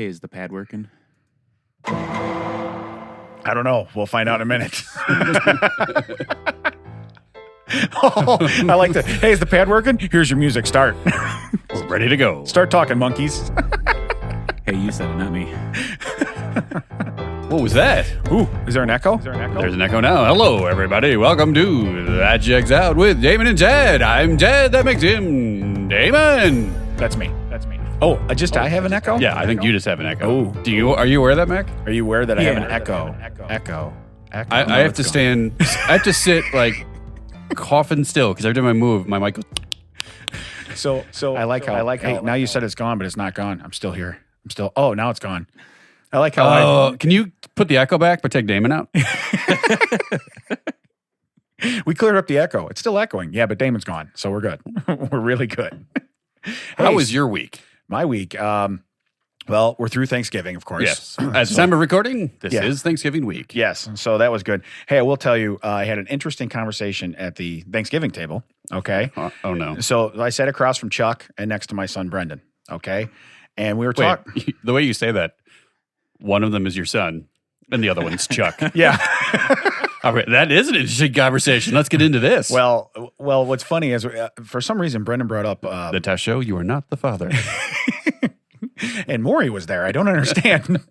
Hey, is the pad working? I don't know. We'll find out in a minute. Oh, I like that. Hey, is the pad working? Here's your music. Start. We're ready to go. Start talking, monkeys. Hey, you said it, not me. What was that? Ooh, is there an echo? There's an echo now. Hello, everybody. Welcome to That Checks Out with Damon and Ted. I'm Ted. That makes him Damon. That's me. Oh, I have an echo? Yeah, I think you just have an echo. Oh. Are you aware of that, Mac? Are you aware that I have an echo? Echo. I have to stand. I have to sit like coughing still because every time I move, my mic goes. So I like how. Hey, now you said it's gone, but it's not gone. I'm still here. Oh, now it's gone. I like how. Can you put the echo back but take Damon out? We cleared up the echo. It's still echoing. Yeah, but Damon's gone, so we're good. We're really good. How was your week? My week. Well, we're through Thanksgiving, of course. Yes. At the time of recording, this Yeah. is Thanksgiving week. Yes. So that was good. Hey, I will tell you, I had an interesting conversation at the Thanksgiving table. Okay. Oh no. So I sat across from Chuck and next to my son, Brendan. Okay. And we were talking. Wait, the way you say that, one of them is your son and the other one's Chuck. Yeah. All right, that is an interesting conversation. Let's get into this. Well, what's funny is for some reason, Brendan brought up the test show, you are not the father. And Maury was there. I don't understand.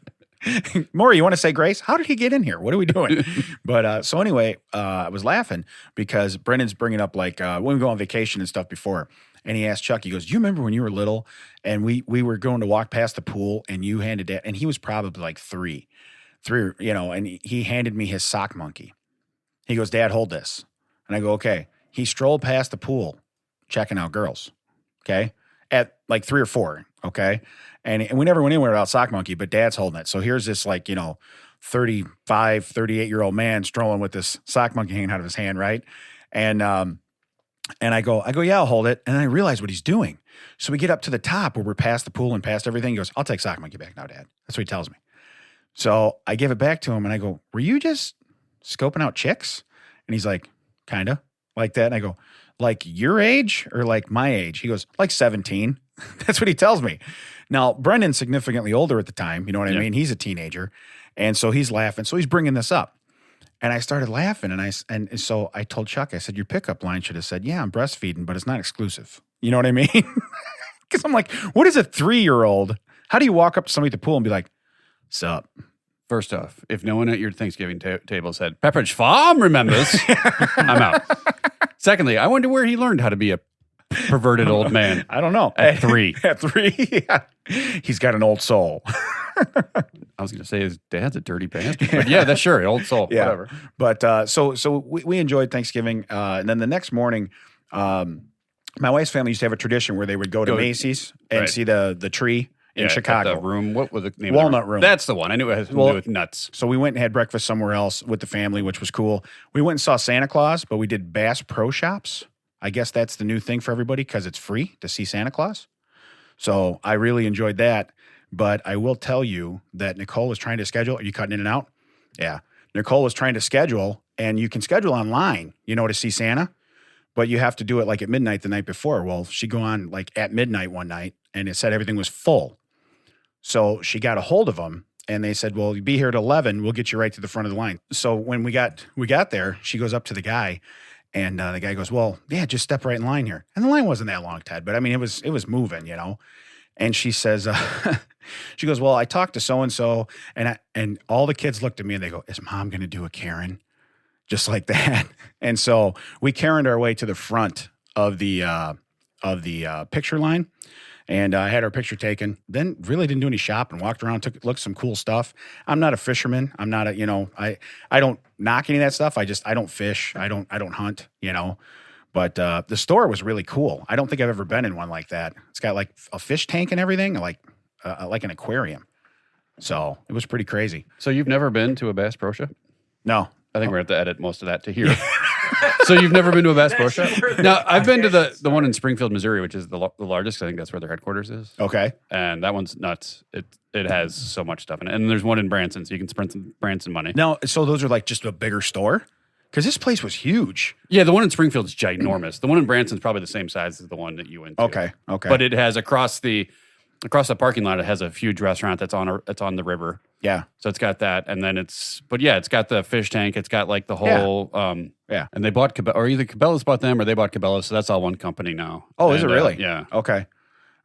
Maury, you want to say grace? How did he get in here? What are we doing? But so anyway, I was laughing because Brendan's bringing up like when we go on vacation and stuff before. And he asked Chuck, he goes, do you remember when you were little and we were going to walk past the pool and you handed Dad, and he was probably like three, and he handed me his sock monkey. He goes, Dad, hold this. And I go, okay. He strolled past the pool checking out girls, okay, at like 3 or 4, okay? And we never went anywhere without sock monkey, but Dad's holding it. So here's this 35, 38-year-old man strolling with this sock monkey hanging out of his hand, right? And I go, yeah, I'll hold it. And then I realize what he's doing. So we get up to the top where we're past the pool and past everything. He goes, I'll take sock monkey back now, Dad. That's what he tells me. So I give it back to him and I go, were you just scoping out chicks? And he's like, kind of like that. And I go, like your age or like my age? He goes, like 17. That's what he tells me. Now, Brendan's significantly older at the time. You know what I mean? He's a teenager. And so he's laughing. So he's bringing this up. And I started laughing. And so I told Chuck, I said, your pickup line should have said, yeah, I'm breastfeeding, but it's not exclusive. You know what I mean? Because I'm like, what is a 3-year-old? How do you walk up to somebody at the pool and be like, sup? First off, if no one at your Thanksgiving table said, Pepperidge Farm remembers, I'm out. Secondly, I wonder where he learned how to be a perverted old man. I don't know. At 3. At 3? Yeah. He's got an old soul. I was going to say his dad's a dirty bastard. But yeah, that's sure. An old soul. Yeah. Whatever. But so we enjoyed Thanksgiving. And then the next morning, my wife's family used to have a tradition where they would go to Macy's and see the tree in Chicago. The room. What was the name? Walnut Room. That's the one. I knew it had something to do with nuts. So we went and had breakfast somewhere else with the family, which was cool. We went and saw Santa Claus, but we did Bass Pro Shops. I guess that's the new thing for everybody because it's free to see Santa Claus. So I really enjoyed that. But I will tell you that Nicole was trying to schedule. Are you cutting in and out? Yeah. Nicole was trying to schedule, and you can schedule online, to see Santa, but you have to do it like at midnight the night before. Well, she go on like at midnight one night, and it said everything was full. So she got a hold of them, and they said, well, you be here at 11. We'll get you right to the front of the line. So when we got there, she goes up to the guy, and the guy goes, well, yeah, just step right in line here. And the line wasn't that long, Ted, but I mean, it was moving, And she says, she goes, well, I talked to so-and-so, and all the kids looked at me and they go, is Mom going to do a Karen? Just like that. And so we Karen'd our way to the front of the picture line. And I had our picture taken. Then really didn't do any shopping. Walked around, looked at some cool stuff. I'm not a fisherman. I'm not I don't knock any of that stuff. I don't fish. I don't hunt. But the store was really cool. I don't think I've ever been in one like that. It's got like a fish tank and everything, like an aquarium. So it was pretty crazy. So you've never been to a Bass Pro Shop? No. I think we're going to have to edit most of that to hear. So you've never been to a Bass Pro Shop? No, I've been to the one in Springfield, Missouri, which is the largest. I think that's where their headquarters is. Okay. And that one's nuts. It has so much stuff in it. And there's one in Branson, so you can spend some Branson money. Now, so those are like just a bigger store? Because this place was huge. Yeah, the one in Springfield is ginormous. The one in Branson is probably the same size as the one that you went to. Okay. But it has across the across the parking lot, it has a huge restaurant that's on the river. Yeah. So it's got that, and then it's got the fish tank. It's got like the whole, Yeah. And they bought or either Cabela's bought them or they bought Cabela's. So that's all one company now. Oh, is it really? Yeah. Okay.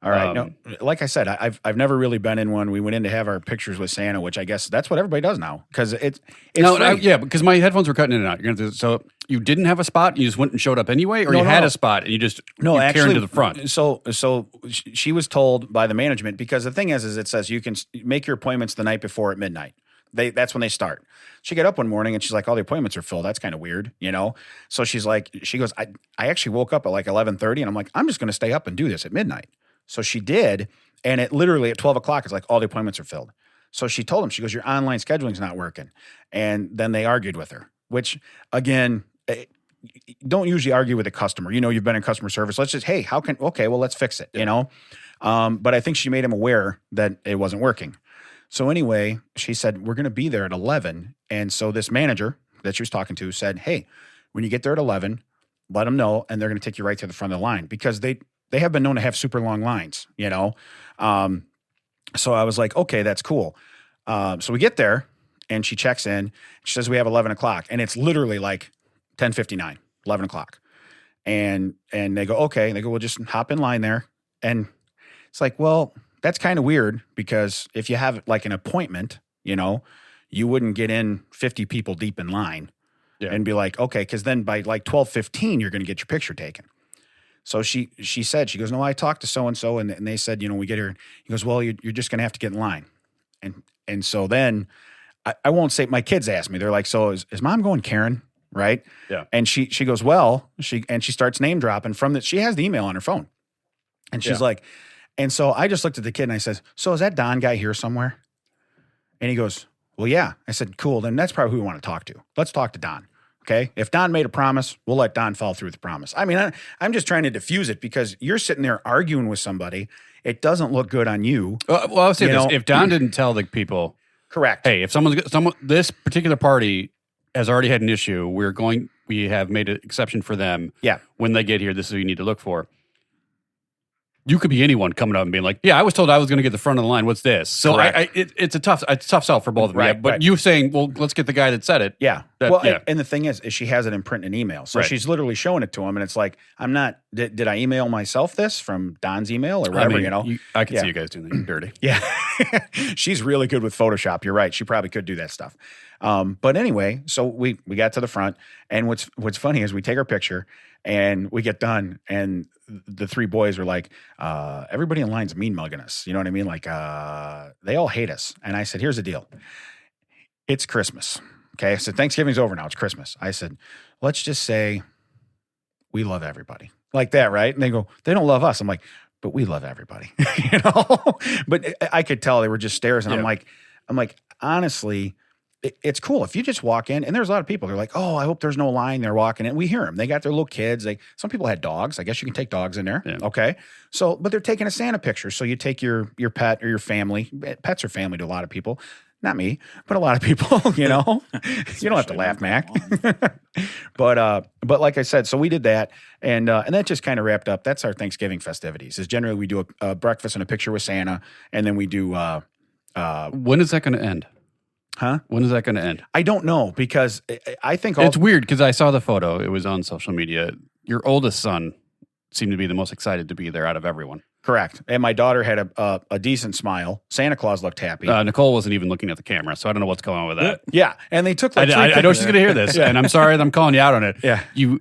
All right. No, like I said, I've never really been in one. We went in to have our pictures with Santa, which I guess that's what everybody does now because it's free. Because my headphones were cutting in and out. So you didn't have a spot, you just went and showed up anyway, or you had a spot and you just carried to the front. So she was told by the management because the thing is it says you can make your appointments the night before at midnight. That's when they start. She got up one morning and she's like, all the appointments are filled. That's kind of weird, So she goes, I actually woke up at like 11:30 and I'm like, I'm just going to stay up and do this at midnight. So she did, and it literally at 12 o'clock, it's like all the appointments are filled. So she told him, she goes, your online scheduling's not working. And then they argued with her, which again, don't usually argue with a customer. You've been in customer service. Let's just, hey, let's fix it, But I think she made him aware that it wasn't working. So anyway, she said, we're going to be there at 11. And so this manager that she was talking to said, hey, when you get there at 11, let them know, and they're going to take you right to the front of the line because they have been known to have super long lines, So I was like, okay, that's cool. So we get there and she checks in. She says, we have 11 o'clock. And it's literally like 10:59, 11 o'clock. And they go, okay. And they go, well, just hop in line there. And it's like, well, that's kind of weird because if you have like an appointment, you wouldn't get in 50 people deep in line and be like, okay, because then by like 12:15, you're going to get your picture taken. So she said, she goes, no, I talked to so-and-so and they said, we get here. He goes, well, you're just going to have to get in line. And so then I won't say, my kids asked me, they're like, so is mom going Karen? Right. Yeah. And she goes, well, she starts name dropping from that. She has the email on her phone and she's like, and so I just looked at the kid and I said, so is that Don guy here somewhere? And he goes, well, yeah. I said, cool. Then that's probably who we want to talk to. Let's talk to Don. Okay. If Don made a promise, we'll let Don follow through with the promise. I mean, I'm just trying to diffuse it because you're sitting there arguing with somebody. It doesn't look good on you. Well, I would say this. If Don didn't tell the people, correct. Hey, if this particular party has already had an issue, we have made an exception for them. Yeah. When they get here, this is what you need to look for. You could be anyone coming up and being like, yeah, I was told I was going to get the front of the line. What's this? So it's a tough sell for both of them. Right, yeah, but you saying, well, let's get the guy that said it. Yeah. And the thing is she has it in print and email. So she's literally showing it to him. And it's like, did I email myself this from Don's email or whatever, I can see you guys doing that. You're dirty. Yeah. She's really good with Photoshop. You're right. She probably could do that stuff. But anyway, so we got to the front. And what's funny is we take our picture and we get done and the three boys were like, everybody in line's mean mugging us. You know what I mean? Like, they all hate us. And I said, here's the deal. It's Christmas. Okay. I said, Thanksgiving's over now. It's Christmas. I said, let's just say we love everybody like that. Right. And they go, they don't love us. I'm like, but we love everybody, but I could tell they were just stares. And I'm like, honestly, it's cool if you just walk in and there's a lot of people. They're like, oh, I hope there's no line. They're walking in. We hear them. They got their little kids. Some people had dogs. I guess you can take dogs in there. Yeah. Okay. So, but they're taking a Santa picture. So you take your pet or your family. Pets are family to a lot of people. Not me, but a lot of people, you don't have to laugh, Mac. But like I said, so we did that. And that just kind of wrapped up. That's our Thanksgiving festivities is generally we do a breakfast and a picture with Santa. And then we do, when is that going to end? Huh? When is that going to end? I don't know because I think it's weird because I saw the photo. It was on social media. Your oldest son seemed to be the most excited to be there out of everyone. Correct. And my daughter had a decent smile. Santa Claus looked happy. Nicole wasn't even looking at the camera, so I don't know what's going on with that. Yeah. And they took I know she's going to hear this, and I'm sorry that I'm calling you out on it. Yeah. You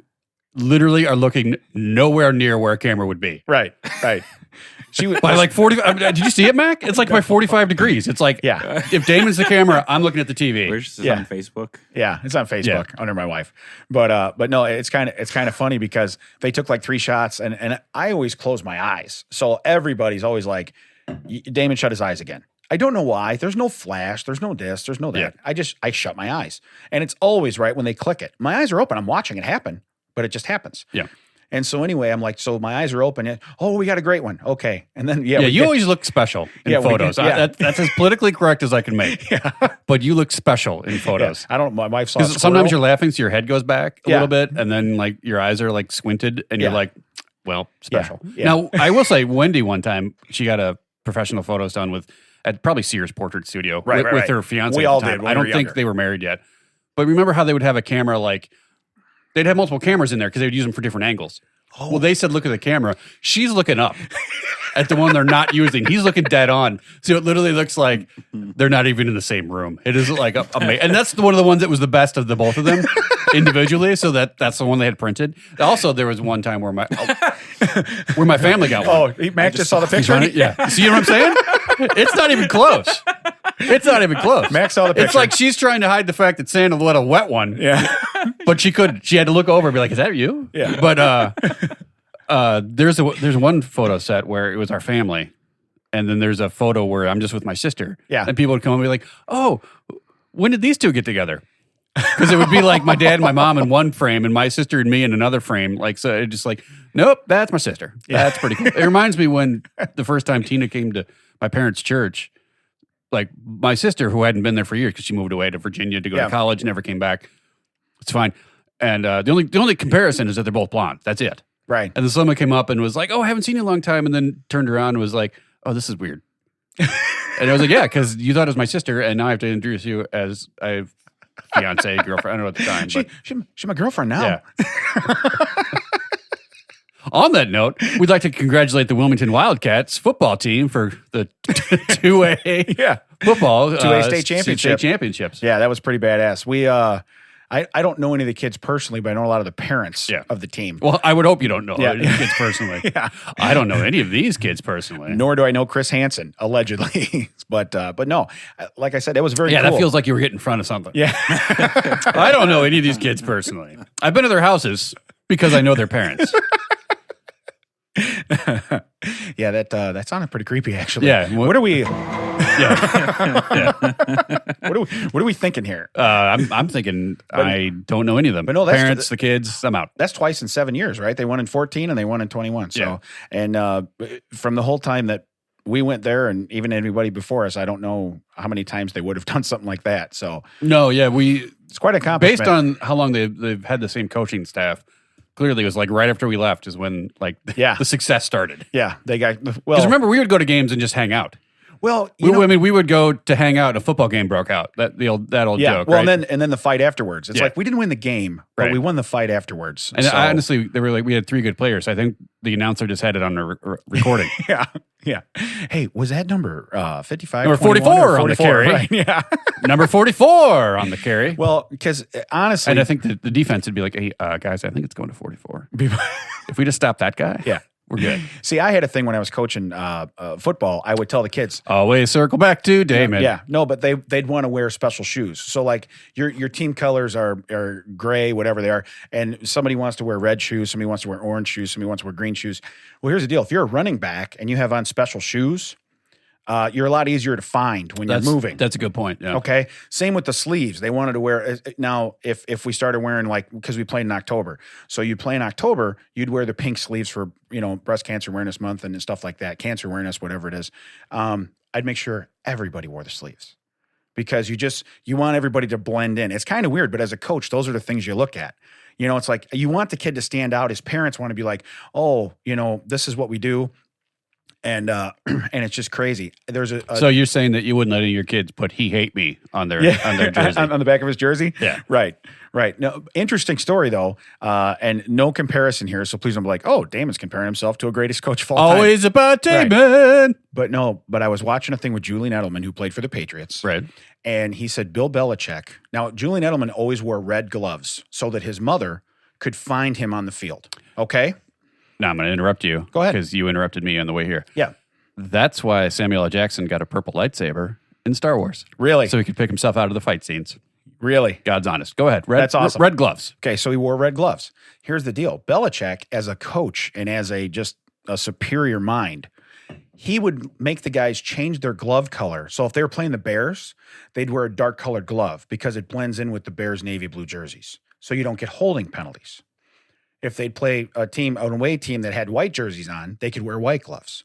literally are looking nowhere near where a camera would be. Right. She was by like 40. Did you see it, Mac? It's like by 45 degrees. It's like, if Damon's the camera, I'm looking at the TV. Where's this on Facebook? Yeah, it's on Facebook under my wife. But no, it's kind of funny because they took like 3 shots and I always close my eyes. So everybody's always like, Damon shut his eyes again. I don't know why. There's no flash. There's no this. There's no that. Yeah. I shut my eyes. And it's always right when they click it. My eyes are open. I'm watching it happen, but it just happens. Yeah. And so anyway, I'm like, so my eyes are open. Oh, we got a great one. Okay. And then, you always look special in photos. That's as politically correct as I can make. Yeah. But you look special in photos. I don't, my wife saw a squirrel. Sometimes you're laughing, so your head goes back a little bit, and then like your eyes are like squinted, and you're like, well, special. Yeah. Now, I will say, Wendy one time, she got a professional photos done with at probably Sears Portrait Studio Right, with her fiance. We at all the time. did when I we don't were think younger. they were married yet. But remember how they would have a camera like they'd have multiple cameras in there because they would use them for different angles. Oh. Well, they said, look at the camera. She's looking up at the one they're not using. He's looking dead on. So it literally looks like they're not even in the same room. It is like amazing. And that's one of the ones that was the best of the both of them individually. So that's the one they had printed. Also, there was one time where my family got one. Oh, Mac just saw the picture? Yeah. See what I'm saying? It's not even close. It's not even close. Mac saw the picture. It's like she's trying to hide the fact that Santa let a wet one. Yeah. But she couldn't. She had to look over and be like, "Is that you?" Yeah. But there's one photo set where it was our family, and then there's a photo where I'm just with my sister. Yeah. And people would come and be like, "Oh, when did these two get together?" Because it would be like my dad and my mom in one frame, and my sister and me in another frame. Like so, it just like, nope, that's my sister. That's pretty cool. It reminds me when the first time Tina came to my parents' church. Like my sister, who hadn't been there for years because she moved away to Virginia to go to college, never came back. It's fine. And the only comparison is that they're both blonde. That's it. Right. And then someone came up and was like, "Oh, I haven't seen you in a long time," and then turned around and was like, "Oh, this is weird." And I was like, "Yeah, because you thought it was my sister, and now I have to introduce you as a fiance, girlfriend. I don't know at the time, but She's my girlfriend now. yeah." On that note, we'd like to congratulate the Wilmington Wildcats football team for the 2A football 2A state championships. Yeah, that was pretty badass. We I don't know any of the kids personally, but I know a lot of the parents of the team. Well, I would hope you don't know any kids personally. Yeah. I don't know any of these kids personally. Nor do I know Chris Hansen, allegedly. but no, like I said, it was very cool. That feels like you were getting in front of something. Yeah. I don't know any of these kids personally. I've been to their houses because I know their parents. Yeah, that sounded pretty creepy, actually. Yeah. What are we? Yeah. What are we thinking here? I'm thinking I don't know any of them. But no, that's parents, the kids, I'm out. That's twice in 7 years, right? They won in 14 and they won in 21. So, and from the whole time that we went there, and even anybody before us, I don't know how many times they would have done something like that. So, no, yeah, it's quite an accomplishment. Based on how long they've had the same coaching staff. Clearly, it was like right after we left is when like the success started. Yeah, they got because remember we would go to games and just hang out. Well, we would go to hang out. And a football game broke out. That old joke. Well, right? and then the fight afterwards. It's like we didn't win the game, but we won the fight afterwards. And honestly, they were like we had 3 good players. I think the announcer just had it on a recording. Yeah. Hey, was that number 55? Number 44 on the carry. Right, yeah. Number 44 on the carry. Well, because honestly, and I think the defense would be like, "Hey, guys, I think it's going to 44. If we just stop that guy, we're good." See, I had a thing when I was coaching football. I would tell the kids, always circle back to Damon. Yeah, no, but they'd want to wear special shoes. So like your team colors are gray, whatever they are, and somebody wants to wear red shoes, somebody wants to wear orange shoes, somebody wants to wear green shoes. Well, here's the deal: if you're a running back and you have on special shoes, you're a lot easier to find when you're moving. That's a good point. Yeah. Okay. Same with the sleeves. They wanted to wear now. If we started wearing because we played in October, so you play in October, you'd wear the pink sleeves for Breast Cancer Awareness Month and stuff like that, cancer awareness, whatever it is. I'd make sure everybody wore the sleeves because you want everybody to blend in. It's kind of weird, but as a coach, those are the things you look at. It's like you want the kid to stand out. His parents want to be like, oh, this is what we do. And it's just crazy. There's so you're saying that you wouldn't let any of your kids put "He hate me" on their jersey on the back of his jersey? Yeah, right. No, interesting story though, and no comparison here. So please don't be like, "Oh, Damon's comparing himself to a greatest coach of all time." Always about Damon. Right. But I was watching a thing with Julian Edelman, who played for the Patriots, right? And he said Bill Belichick. Now Julian Edelman always wore red gloves so that his mother could find him on the field. Okay. Now I'm going to interrupt you. Go ahead. Because you interrupted me on the way here. Yeah. That's why Samuel L. Jackson got a purple lightsaber in Star Wars. Really? So he could pick himself out of the fight scenes. Really? God's honest. Go ahead. That's awesome. Red gloves. Okay, so he wore red gloves. Here's the deal. Belichick, as a coach and as a superior mind, he would make the guys change their glove color. So if they were playing the Bears, they'd wear a dark colored glove because it blends in with the Bears' navy blue jerseys. So you don't get holding penalties. If they'd play an away team that had white jerseys on, they could wear white gloves.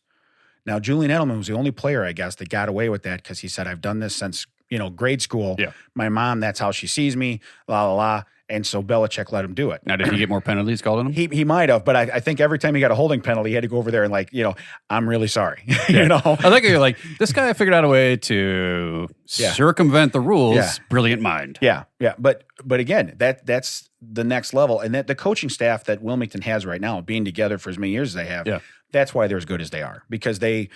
Now, Julian Edelman was the only player, I guess, that got away with that because he said, I've done this since grade school. Yeah. My mom, that's how she sees me, la, la, la. And so Belichick let him do it. Now, did he get more penalties called on him? He might have, but I think every time he got a holding penalty, he had to go over there and I'm really sorry. I think you're like, this guy figured out a way to circumvent the rules. Yeah. Brilliant mind. Yeah. Yeah. But again, that's the next level. And that the coaching staff that Wilmington has right now, being together for as many years as they have, that's why they're as good as they are, because they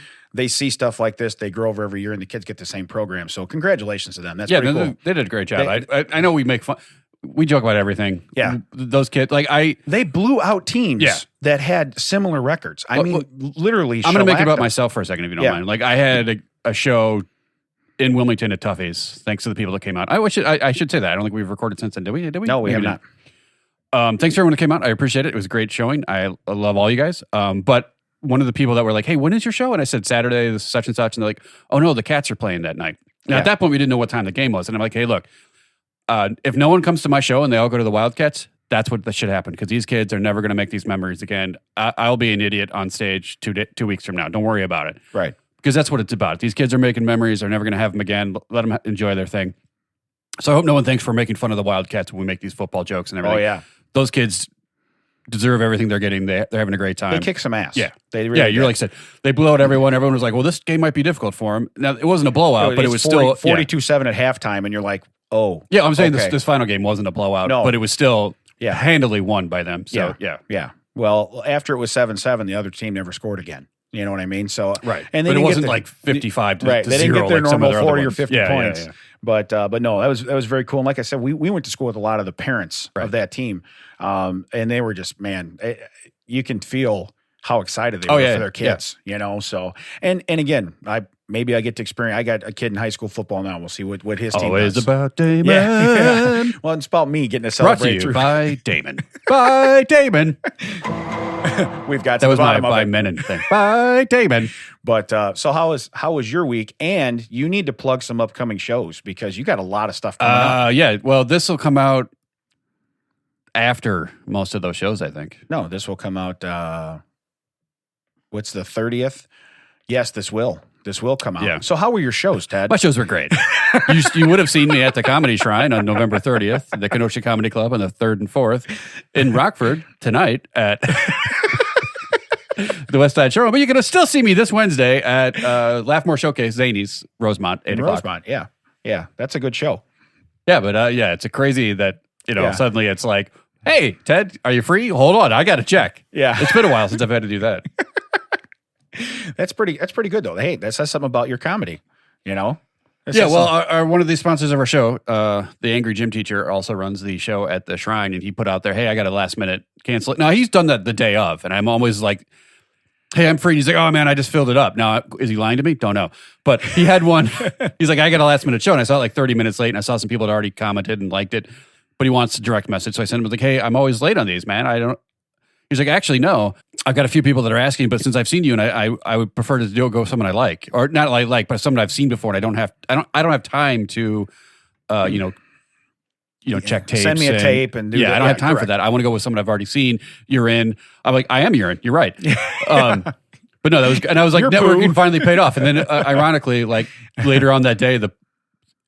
see stuff like this. They grow over every year and the kids get the same program. So congratulations to them. That's pretty cool. They did a great job. I know we make fun. We joke about everything. Yeah. Those kids, they blew out teams that had similar records. I mean, literally. I'm going to make it about myself for a second, if you don't mind. Like, I had a show in Wilmington at Tuffy's, thanks to the people that came out. I should say that. I don't think we've recorded since then. Did we? No, we have not. Thanks to everyone that came out. I appreciate it. It was a great showing. I love all you guys. But one of the people that were like, hey, when is your show? And I said, Saturday, this such and such. And they're like, oh, no, the Cats are playing that night. Now, at that point, we didn't know what time the game was. And I'm like, hey, look. If no one comes to my show and they all go to the Wildcats, that's what should happen, because these kids are never going to make these memories again. I'll be an idiot on stage 2 weeks from now. Don't worry about it. Right. Because that's what it's about. These kids are making memories. They're never going to have them again. Let them enjoy their thing. So I hope no one thinks we're making fun of the Wildcats when we make these football jokes and everything. Oh, yeah. Those kids deserve everything they're getting. They're having a great time. They kick some ass. Yeah. They really you're like I said, they blew out everyone. Everyone was like, well, this game might be difficult for them. Now, it wasn't a blowout, but it was still 42-7 at halftime, and you're like, oh. Yeah, I'm saying this final game wasn't a blowout, but it was still handily won by them. So, yeah. Well, after it was 7-7, the other team never scored again. You know what I mean? So right, and but it wasn't like 55 to right. They didn't 0 get their like normal 40 or 50 yeah, points. Yeah. But no, that was very cool. And like I said, we went to school with a lot of the parents of that team, and they were just you can feel how excited they were for their kids. You know, so and again, maybe I get to experience. I got a kid in high school football now. We'll see what his team Always does. about Damon. Yeah. Well, it's about me getting to celebrate. Brought to you by Damon. By Damon. We've got that was my by Menon thing. By Damon. But so how was your week? And you need to plug some upcoming shows because you got a lot of stuff coming up. Yeah. Well, this will come out after most of those shows, I think. No, this will come out. What's the 30th? Yes, this will. This will come out. Yeah. So how were your shows, Ted? My shows were great. you would have seen me at the Comedy Shrine on November 30th, the Kenosha Comedy Club on the 3rd and 4th, in Rockford tonight at the West Side Showroom. But you can still see me this Wednesday at Laughmore Showcase, Zany's, Rosemont, 8 o'clock. Rosemont, yeah. Yeah, that's a good show. Yeah, but it's a crazy that, suddenly it's like, hey, Ted, are you free? Hold on, I got to check. Yeah. It's been a while since I've had to do that. That's pretty good though. Hey, that says something about your comedy, Well, our one of the sponsors of our show, the Angry Gym Teacher, also runs the show at the Shrine, and he put out there, hey, I got a last minute cancel it. Now, he's done that the day of, and I'm always like, hey, I'm free. And he's like, oh man, I just filled it up. Now, is he lying to me? Don't know. But he had one, he's like, I got a last minute show, and I saw it like 30 minutes late, and I saw some people that already commented and liked it, but he wants a direct message. So I sent him like, hey, I'm always late on these, man. He's like, actually, no. I've got a few people that are asking, but since I've seen you, and I would prefer to go with someone I like, or not like, but someone I've seen before, and I don't have time to, check tapes. Send me a tape and do that. I don't have time for that. I want to go with someone I've already seen. You're in. I'm like, I am urine. You're right. But no, that was, and I was like, networking finally paid off. And then, ironically, like later on that day,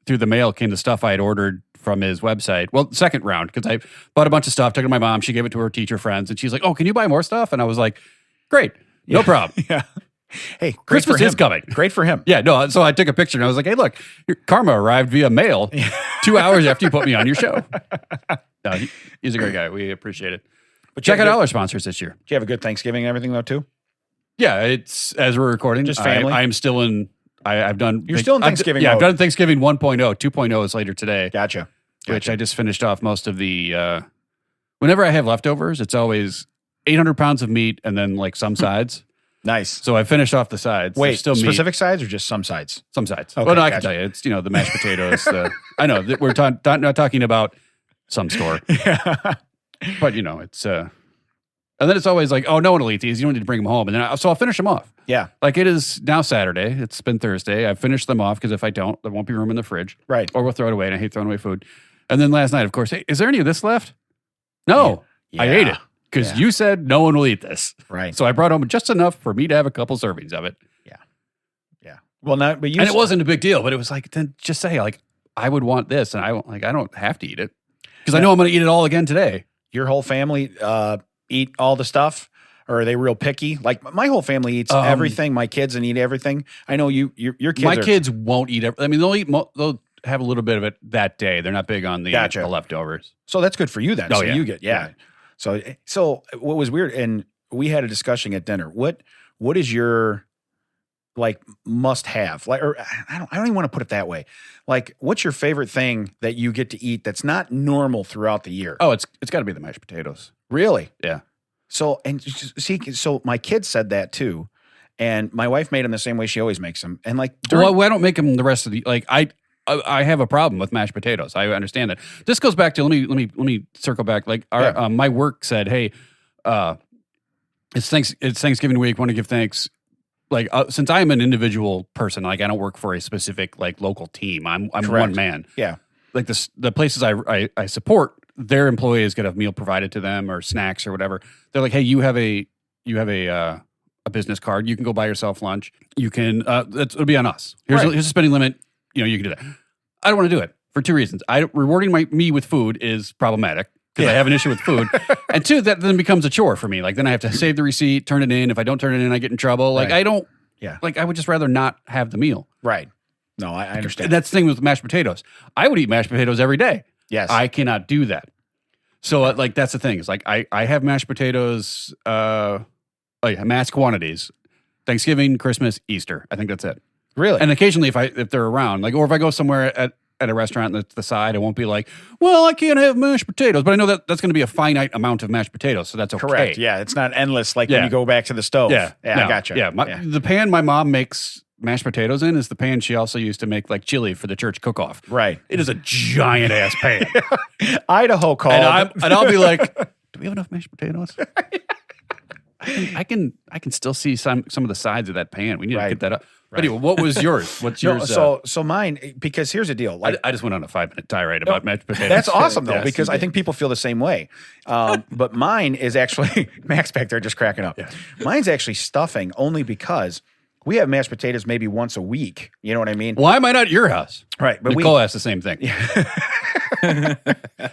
through the mail came the stuff I had ordered from his website. Well, second round, because I bought a bunch of stuff, took it to my mom. She gave it to her teacher friends, and she's like, "Oh, can you buy more stuff?" And I was like, "Great, no problem." Yeah. Hey, Christmas is coming. Great for him. Yeah, no. So I took a picture and I was like, "Hey, look, your karma arrived via mail 2 hours after you put me on your show." No, he's a great guy. We appreciate it. But check out all our sponsors this year. Do you have a good Thanksgiving and everything though too? Yeah, it's as we're recording. Just family. I am still in. I've done. You're still in Thanksgiving. I've done Thanksgiving 1.0. 2.0 is later today. Gotcha. Which I just finished off most of the. Whenever I have leftovers, it's always 800 pounds of meat and then like some sides. Nice. So I finished off the sides. Wait, There's still specific meat. sides or just some sides? Some sides. Okay, well, no, I can tell you. It's the mashed potatoes. I know that we're not talking about some store. Yeah. But it's. And then it's always like, oh, no one will eat these. You don't need to bring them home. And then so I'll finish them off. Yeah. Like it is now Saturday. It's been Thursday. I've finished them off because if I don't, there won't be room in the fridge. Right. Or we'll throw it away. And I hate throwing away food. And then last night, of course, hey, is there any of this left? No. Yeah. I ate it because you said no one will eat this. Right. So I brought home just enough for me to have a couple servings of it. Yeah. Yeah. Well, not, but you And it wasn't a big deal, but it was like, then just say like, I would want this, and I don't have to eat it because I know I'm going to eat it all again today. Your whole family eat all the stuff, or are they real picky? Like my whole family eats everything. My kids and eat everything. I know your kids. My kids won't eat. I mean, they'll eat. They'll have a little bit of it that day. They're not big on the leftovers. So that's good for you then. Oh, So yeah. you get So what was weird, and we had a discussion at dinner. What is your like must have? Like, or I don't even want to put it that way. Like, what's your favorite thing that you get to eat that's not normal throughout the year? Oh, it's got to be the mashed potatoes. Really? Yeah. So so my kid said that too, and my wife made them the same way she always makes them. And like, Well, I don't make them the rest of the like. I have a problem with mashed potatoes. I understand that. This goes back to let me circle back. Like our my work said, hey, it's Thanksgiving week. Want to give thanks. Like since I'm an individual person, like I don't work for a specific like local team. I'm one man. Yeah. Like the places I support, their employees get a meal provided to them or snacks or whatever. They're like, hey, you have a business card. You can go buy yourself lunch. You can it'll be on us. Here's a spending limit. You know, you can do that. I don't want to do it for two reasons. Rewarding me with food is problematic because I have an issue with food. And two, that then becomes a chore for me. Like then I have to save the receipt, turn it in. If I don't turn it in, I get in trouble. Like I don't, like I would just rather not have the meal. Right. No, I understand. That's the thing with mashed potatoes. I would eat mashed potatoes every day. Yes. I cannot do that. So like that's the thing. It's like I have mashed potatoes, mass quantities, Thanksgiving, Christmas, Easter. I think that's it. Really? And occasionally if they're around, like, or if I go somewhere at a restaurant that's the side, I won't be like, well, I can't have mashed potatoes, but I know that that's going to be a finite amount of mashed potatoes, so that's okay. Correct. Yeah, it's not endless like when you go back to the stove. Yeah, I gotcha. Yeah, the pan my mom makes mashed potatoes in is the pan she also used to make like chili for the church cook-off. Right. It is a giant ass pan. Idaho called. And I'll be like, do we have enough mashed potatoes? I can still see some of the sides of that pan. We need to get that up. Right. Anyway, what was yours? What's yours? So mine, because here's the deal. Like I just went on a 5-minute tirade about mashed potatoes. That's awesome though, because I think people feel the same way. But mine is actually Max back there just cracking up. Yeah. Mine's actually stuffing only because we have mashed potatoes maybe once a week. You know what I mean? Why am I not at your house? Right. But Nicole asked the same thing.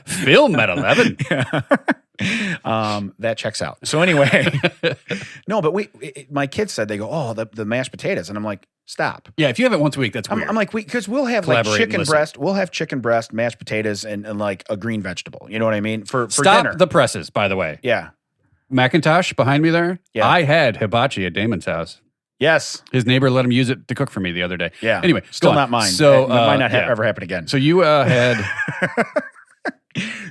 Film at 11. That checks out. So anyway, no, but my kids said, they go, oh, the mashed potatoes. And I'm like, stop. Yeah, if you have it once a week, that's weird. I'm like, because we'll have like chicken breast. We'll have chicken breast, mashed potatoes, and like a green vegetable. You know what I mean? For Stop dinner. the presses, by the way. Yeah. Macintosh behind me there. Yeah. I had hibachi at Damon's house. Yes. His neighbor let him use it to cook for me the other day. Yeah. Anyway, still not mine. So it might not ever happen again. So you had...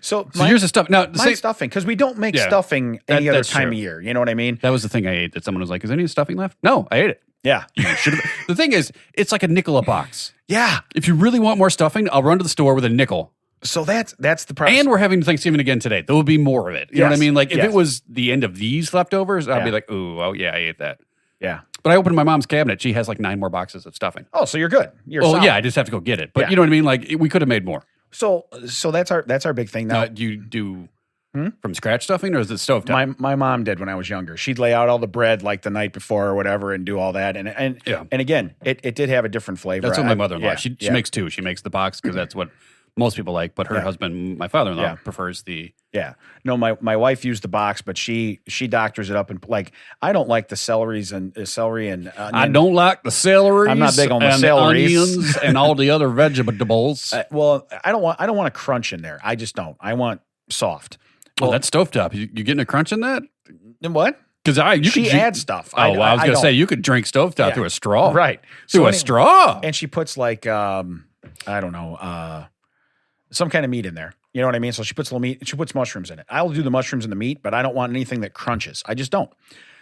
So here's the stuff. Now, mine's stuffing, because we don't make stuffing any other time of year. You know what I mean? That was the thing I ate that someone was like, is any stuffing left? No, I ate it. Yeah. The thing is, it's like a nickel a box. Yeah. If you really want more stuffing, I'll run to the store with a nickel. So that's the price. And we're having Thanksgiving again today. There will be more of it. You know what I mean? Like if it was the end of these leftovers, I'd be like, oh yeah, I ate that. Yeah. But I opened my mom's cabinet. She has like 9 more boxes of stuffing. Oh, so you're good. You're solid. Yeah, I just have to go get it. But you know what I mean? Like we could have made more. So that's our big thing now. Do you do from scratch stuffing, or is it stovetop? My mom did when I was younger. She'd lay out all the bread like the night before or whatever and do all that. And again, it did have a different flavor. That's what my mother-in-law. She makes 2. She makes the box because that's what most people like. But her husband, my father-in-law, prefers the. Yeah. No, my wife used the box, but she doctors it up and like I don't like the celery and I don't like the celery. I'm not big on the celery, onions, and all the other vegetables. Well, I don't want a crunch in there. I just don't. I want soft. Well, that's stovetop. You getting a crunch in that? What? Because she adds stuff. I was going to say you could drink stovetop through a straw, right? Through a straw, and she puts like I don't know, some kind of meat in there. You know what I mean? So she puts a little meat. She puts mushrooms in it. I'll do the mushrooms and the meat, but I don't want anything that crunches. I just don't.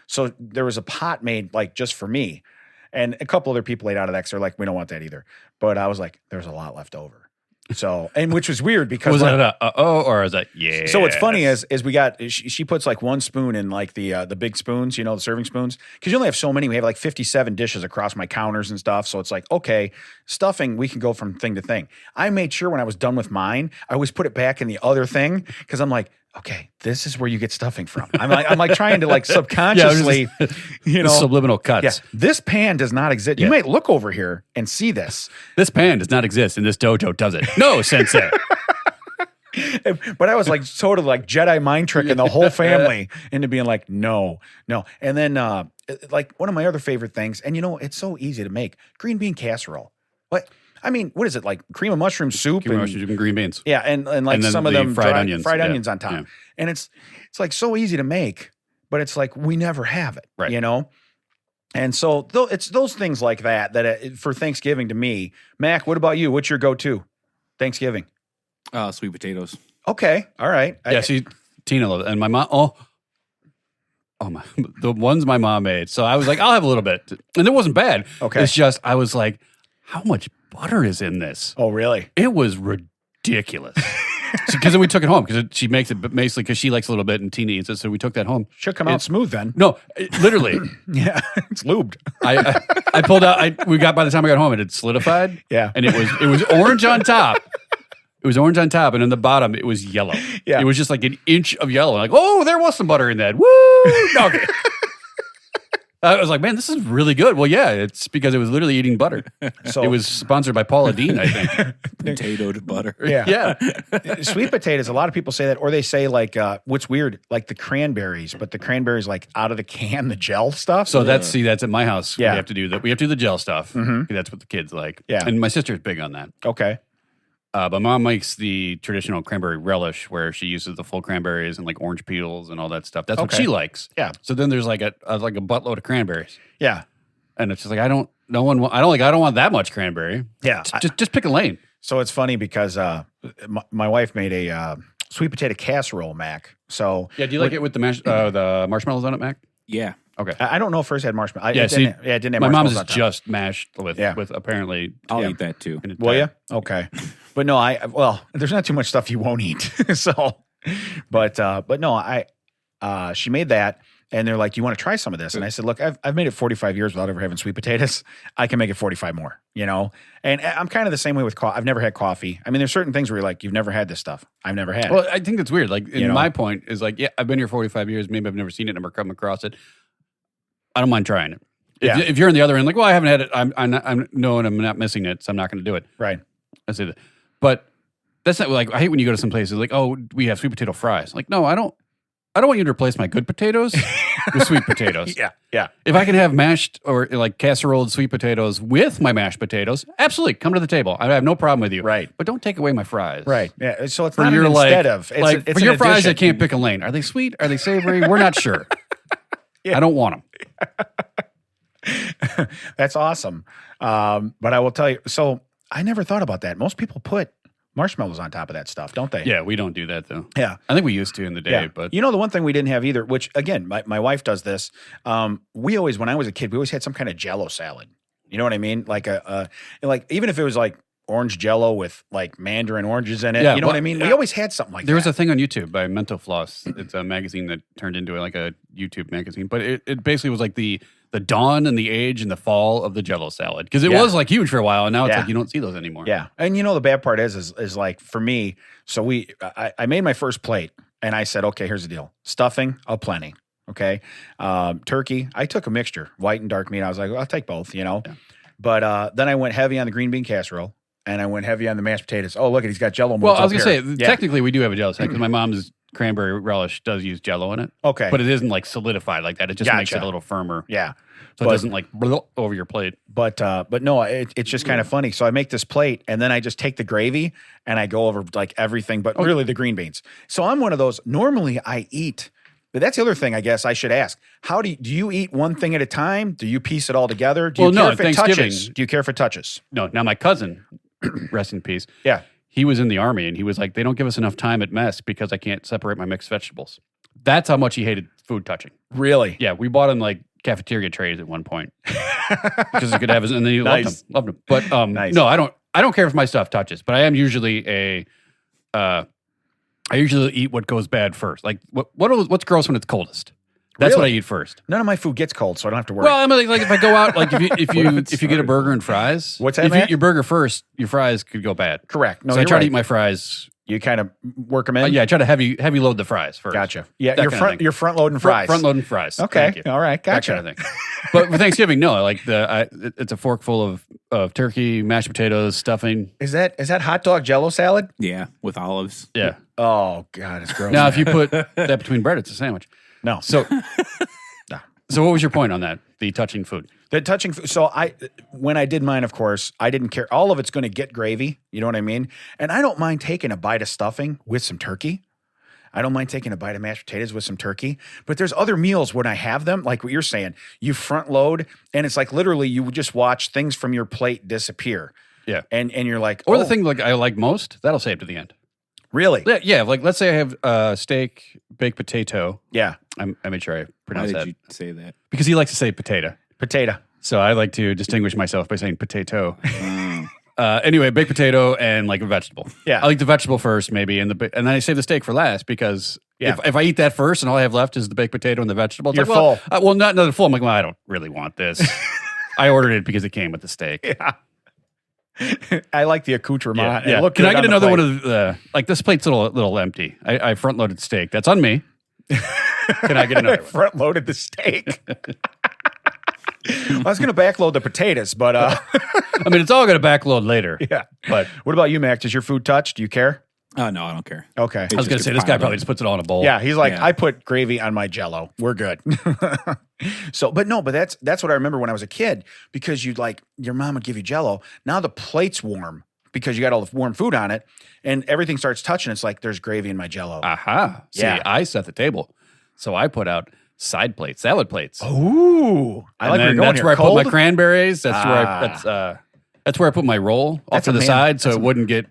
So there was a pot made like just for me, and a couple other people ate out of that because they're like, we don't want that either. But I was like, there's a lot left over. So, and which was weird because was that or is that yeah? So what's funny is we got she puts like 1 spoon in like the big spoons, you know, the serving spoons, because you only have so many. We have like 57 dishes across my counters and stuff. So it's like, okay, stuffing, we can go from thing to thing. I made sure when I was done with mine, I always put it back in the other thing because I'm like, okay, this is where you get stuffing from. I'm like trying to like subconsciously, you know, subliminal cuts. yeah, this pan does not exist. You Yeah. might look over here and see this. This pan does not exist in this dojo, does it? No, sensei. But I was like sort of like Jedi mind tricking the whole family into being like, no. And then like one of my other favorite things, and you know, it's so easy to make, green bean casserole. What? I mean, what is it, like cream of mushroom soup? Cream of mushroom and green beans. Yeah, and like And then some of the them fried dry- onions. fried Yeah. onions on top. Yeah. And it's like so easy to make, but it's like we never have it, Right. you know? And so it's those things like that for Thanksgiving to me. Mac, what about you? What's your go-to Thanksgiving? Sweet potatoes. Okay, all right. Yeah, Tina loves it. And my mom, oh my, the ones my mom made. So I was like, I'll have a little bit. And it wasn't bad. Okay. It's just, I was like, how much butter is in this? Oh, really? It was ridiculous. Because then we took it home because she makes it basically because she likes a little bit and Tina eats it. So we took that home. Should come out smooth then. No, literally. Yeah, it's lubed. I pulled out. We got by the time I got home, it had solidified. Yeah. and it was orange on top. It was orange on top, and in the bottom it was yellow. Yeah. It was just like an inch of yellow. Like, oh, there was some butter in that. Woo! Okay. I was like, man, this is really good. Well, yeah, it's because it was literally eating butter. So It was sponsored by Paula Deen, I think. Potatoed butter. yeah. Yeah. Sweet potatoes, a lot of people say that, or they say like, what's weird, like the cranberries, but the cranberries like out of the can, the gel stuff. So that's at my house. Yeah. We have to do that. We have to do the gel stuff. Mhm. That's what the kids like. Yeah. And my sister's big on that. Okay. But mom makes the traditional cranberry relish where she uses the full cranberries and like orange peels and all that stuff. That's what Okay. she likes. Yeah. So then there's like a buttload of cranberries. Yeah. And it's just like I don't want that much cranberry. Yeah. Just pick a lane. So it's funny because my wife made a sweet potato casserole, Mac. So Yeah, do you like it with the the marshmallows on it, Mac? Yeah. Okay. I don't know if hers had marshmallow. Yeah, it see, didn't have My mom's marshmallows is on top. just mashed with Yeah. apparently. I'll Yeah. eat that too. an Will you? entire- Okay. But no, there's not too much stuff you won't eat. So, but no, she made that and they're like, you want to try some of this? And I said, look, I've made it 45 years without ever having sweet potatoes. I can make it 45 more, you know? And I'm kind of the same way with coffee. I've never had coffee. I mean, there's certain things where you're like, you've never had this stuff. I've never had Well, it. I think that's weird. Like, You know? my point is like, yeah, I've been here 45 years. Maybe I've never seen it, never come across it. I don't mind trying it. Yeah. If you're on the other end, like, well, I haven't had it. I'm not missing it, so I'm not going to do it. Right. I say that, but that's not like I hate when you go to some places like, oh, we have sweet potato fries. Like, no, I don't want you to replace my good potatoes with sweet potatoes. Yeah. Yeah. If I can have mashed or like casseroled sweet potatoes with my mashed potatoes, absolutely, come to the table. I have no problem with you. Right. But don't take away my fries. Right. Yeah. So it's For not your an like, instead of. It's like it's for your an fries that addition. can't pick a lane. Are they sweet? Are they savory? We're not sure. Yeah. I don't want them. That's awesome. But I will tell you, so I never thought about that. Most people put marshmallows on top of that stuff, don't they? Yeah, we don't do that though. Yeah. I think we used to in the day, Yeah. but You know, the one thing we didn't have either, which again, my wife does this. We always, when I was a kid, we always had some kind of Jell-O salad. You know what I mean? Like like even if it was like orange Jell-O with like mandarin oranges in it. Yeah, You know well, what I mean? We always had something like there was that. a thing on YouTube by Mental Floss. It's a magazine that turned into like a YouTube magazine, but it basically was like the dawn and the age and the fall of the Jell-O salad because it Yeah. was like huge for a while, and now it's Yeah. like you don't see those anymore. Yeah. And you know, the bad part is like for me, so I made my first plate and I said, okay, here's the deal. Stuffing, plenty. Okay. Turkey, I took a mixture, white and dark meat. I was like, well, I'll take both, you know. Yeah. But then I went heavy on the green bean casserole and I went heavy on the mashed potatoes. Oh, look, he's got Jell-O Well, molds I was up gonna here. say technically we do have a Jell-O salad because my mom's cranberry relish does use Jell-O in it, Okay. but it isn't like solidified like that. It just makes it Gotcha. a little firmer, Yeah. so But- it doesn't like over your plate. But no, it's just kind of funny. So I make this plate and then I just take the gravy and I go over like everything, but really the green beans. So I'm one of those, normally I eat, but that's the other thing I guess I should ask. How do you eat one thing at a time? Do you piece it all together? Do you Well, no, care if it Thanksgiving- touches? Do you care if it touches? No, now my cousin, rest in peace. Yeah. He was in the army and he was like, they don't give us enough time at mess because I can't separate my mixed vegetables. That's how much he hated food touching. Really? Yeah, we bought him like cafeteria trays at one point because he could have his, and then he Nice. loved them. But Nice. no, I don't care if my stuff touches, but I am usually I usually eat what goes bad first. Like what's gross when it's coldest? That's what I Really? eat first. None of my food gets cold, so I don't have to worry. Well, I mean, like if I go out, like if it's you get a burger and fries, What's that, if you Matt? eat your burger first, your fries could go bad. Correct. No, So I you're try right. to eat my fries You kind of work them in? Yeah, I try to heavy load the fries first. Gotcha. Yeah, That you're front loading fries. Front loading fries. Okay. Thank you. All right. That Gotcha. kind of thing. But for Thanksgiving, no. Like it's a fork full of turkey, mashed potatoes, stuffing. Is that hot dog Jello salad? Yeah, with olives. Yeah. Oh God, it's gross. Now, if you put that between bread, it's a sandwich. No. So, so what was your point on that? The touching food. The touching food. So when I did mine, of course, I didn't care. All of it's going to get gravy. You know what I mean? And I don't mind taking a bite of stuffing with some turkey. I don't mind taking a bite of mashed potatoes with some turkey. But there's other meals when I have them, like what you're saying, you front load, and it's like literally you would just watch things from your plate disappear. Yeah. And you're like, Or the thing like I like most, that'll save to the end. Really? Yeah. Like let's say I have steak, baked potato. Yeah. I made sure I Why pronounced did that you say that? because he likes to say potato. Potato. So I like to distinguish myself by saying potato. Anyway, baked potato and like a vegetable. Yeah. I like the vegetable first, maybe, and then I save the steak for last because if I eat that first and all I have left is the baked potato and the vegetable, it's You're like, full. Well, not another full. I'm like, well, I don't really want this. I ordered it because it came with the steak. Yeah. I like the accoutrement. Yeah. It looked Can good I get on the another plate. one of the like this plate's a little empty. I front loaded steak. That's on me. Can I get another one? Front loaded the steak. I was going to backload the potatoes, but I mean, it's all going to backload later. yeah. But What about you, Mac? Does your food touch? Do you care? Oh, no, I don't care. Okay. I was going to say this guy probably just puts it all in a bowl. Yeah, he's like, Yeah. I put gravy on my Jello. We're good. But that's what I remember when I was a kid because you'd like your mom would give you Jello. Now the plate's warm because you got all the warm food on it, and everything starts touching. It's like there's gravy in my Jello. Aha. See, Yeah. I set the table. So I put out side plates, salad plates. Ooh, I And like where then you're going that's here. where I Cold? put my cranberries. That's Ah. that's where I put my roll off That's to a the man- side so that's it a- wouldn't get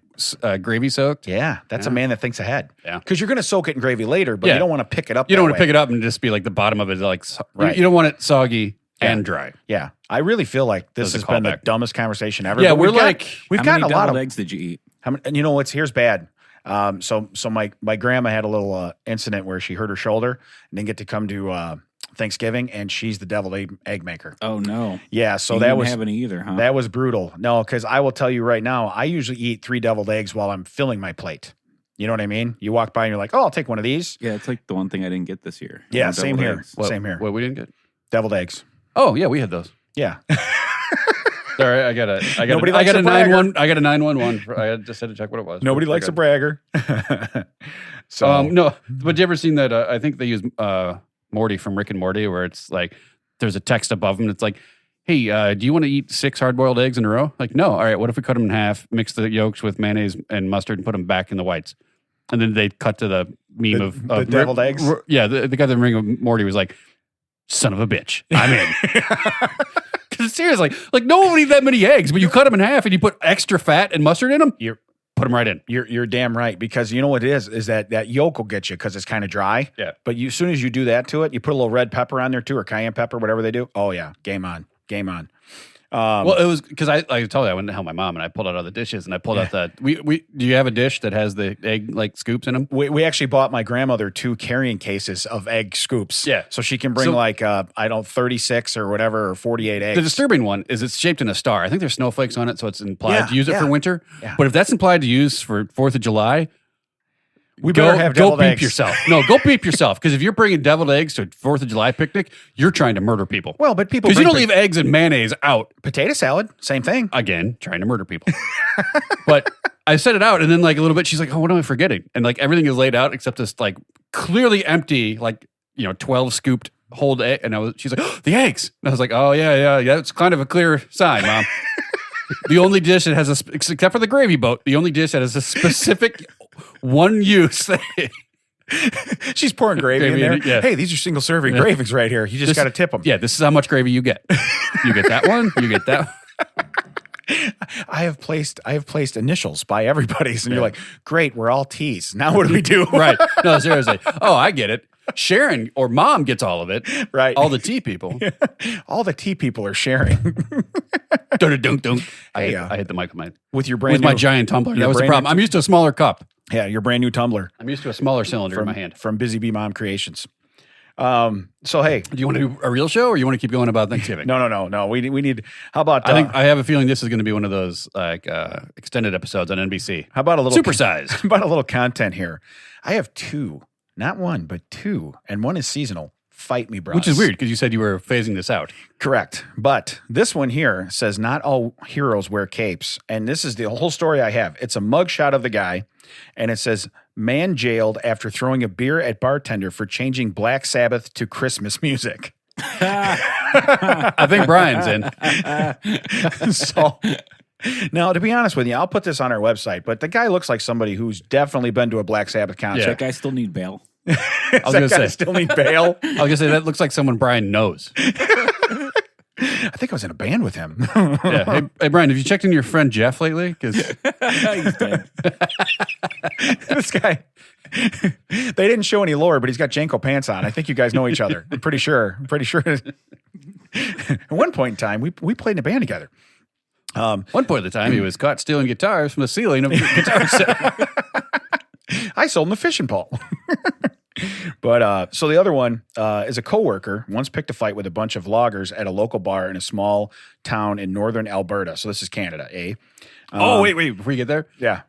gravy soaked. Yeah, that's a Yeah. man that thinks ahead. Yeah. Because you're going to soak it in gravy later, but Yeah. you don't want to pick it up. You don't that want to way. pick it up and just be like the bottom of it, like Right. you don't want it soggy Yeah. and dry. Yeah, I really feel like this That was has a been the callback. dumbest conversation ever. Yeah, but we're we've got- like- we've How gotten many a lot of deviled eggs did you eat? and you know what's here's bad. So my grandma had a little incident where she hurt her shoulder and didn't get to come to Thanksgiving, and she's the deviled egg maker. Oh, no. Yeah, so You that didn't was have any either, huh? that was brutal. No, because I will tell you right now, I usually eat 3 deviled eggs while I'm filling my plate. You know what I mean? You walk by and you're like, oh, I'll take one of these. Yeah, it's like the one thing I didn't get this year. Yeah, No same deviled here. eggs. What, Same here. What we didn't get? Deviled eggs. Oh yeah, we had those. Yeah. Sorry, I got Nobody a likes a bragger. 9-1. I got a 911. I just had to check what it was. Nobody We're likes a good. bragger. So No, but you ever seen that? I think they use Morty from Rick and Morty, where it's like there's a text above them. It's like, hey, do you want to eat 6 hard-boiled eggs in a row? Like, no. All right, what if we cut them in half, mix the yolks with mayonnaise and mustard, and put them back in the whites? And then they cut to the meme of the deviled eggs? Yeah, the guy that Ring of Morty was like, son of a bitch, I'm in. Because seriously, like no one would eat that many eggs, but you cut them in half and you put extra fat and mustard in them. You're- Put them right in. You're damn right, because you know what it is that yolk will get you because it's kind of dry. Yeah. But as soon as you do that to it, you put a little red pepper on there too, or cayenne pepper, whatever they do. Oh yeah, game on. Well, it was because I told you I went to help my mom and I pulled out all the dishes and I pulled out the we do you have a dish that has the egg like scoops in them? We actually bought my grandmother 2 carrying cases of egg scoops. Yeah. So she can bring So- like, 36 or whatever, or 48 eggs. The disturbing one is it's shaped in a star. I think there's snowflakes on it, so it's implied Yeah, to use it yeah, for winter. yeah. But if that's implied to use for 4th of July, We better have go deviled beep eggs. yourself. No, go beep yourself. Because if you're bringing deviled eggs to a 4th of July picnic, you're trying to murder people. Well, but people Because you bring don't leave eggs and mayonnaise out. potato salad, same thing. Again, trying to murder people. But I set it out, and then like a little bit, she's like, "Oh, what am I forgetting?" And like everything is laid out except this like clearly empty, like 12 scooped whole egg. And she's like, oh, "The eggs." And I was like, "Oh yeah, it's kind of a clear sign, Mom." The only dish that has except for the gravy boat, the only dish that has a specific one use thing. She's pouring gravy in Gravy in there. it, yeah. Hey, these are single serving gravings right here. You just got to tip them. Yeah, this is how much gravy you get. You get that one. You get that. I have placed initials by everybody's, and you're like, great, we're all T's. Now what do we do? Right. No, seriously. Oh, I get it. Sharon or Mom gets all of it. Right. All the tea people. All the T people are sharing Dunk, dunk. Hey, I hit the mic with with your brand with my new, giant tumbler. your That was the brand problem. new- I'm used to a smaller cup. your brand new tumbler I'm used to a smaller cylinder in from my hand. from Busy Bee Mom Creations. So hey, Do you want to do a real show, or you want to keep going about Thanksgiving? no. We need. How about? I think I have a feeling this is going to be one of those like extended episodes on NBC. How about a little supersized? How about a little content here? I have two, not one, but two, and one is seasonal. Fight me, bros. Which is weird because you said you were phasing this out. Correct. But this one here says not all heroes wear capes. And this is the whole story I have. It's a mugshot of the guy. And it says, man jailed after throwing a beer at bartender for changing Black Sabbath to Christmas music. I think Brian's in. So now, to be honest with you, I'll put this on our website. But the guy looks like somebody who's definitely been to a Black Sabbath concert. That guy still need bail. I was going to say, still need bail. I was going to say, that looks like someone Brian knows. I think I was in a band with him. Yeah. Hey, Brian, have you checked in your friend Jeff lately? Because He's dead. this guy, they didn't show any lore, but he's got Janko pants on. I think you guys know each other. I'm pretty sure. At one point in time, we played in a band together. one point of the time, he was caught stealing guitars from the ceiling of a guitar set. I sold him a fishing pole. But so the other one is a coworker once picked a fight with a bunch of loggers at a local bar in a small town in northern Alberta. So this is Canada, eh? Wait. Before you get there, Yeah.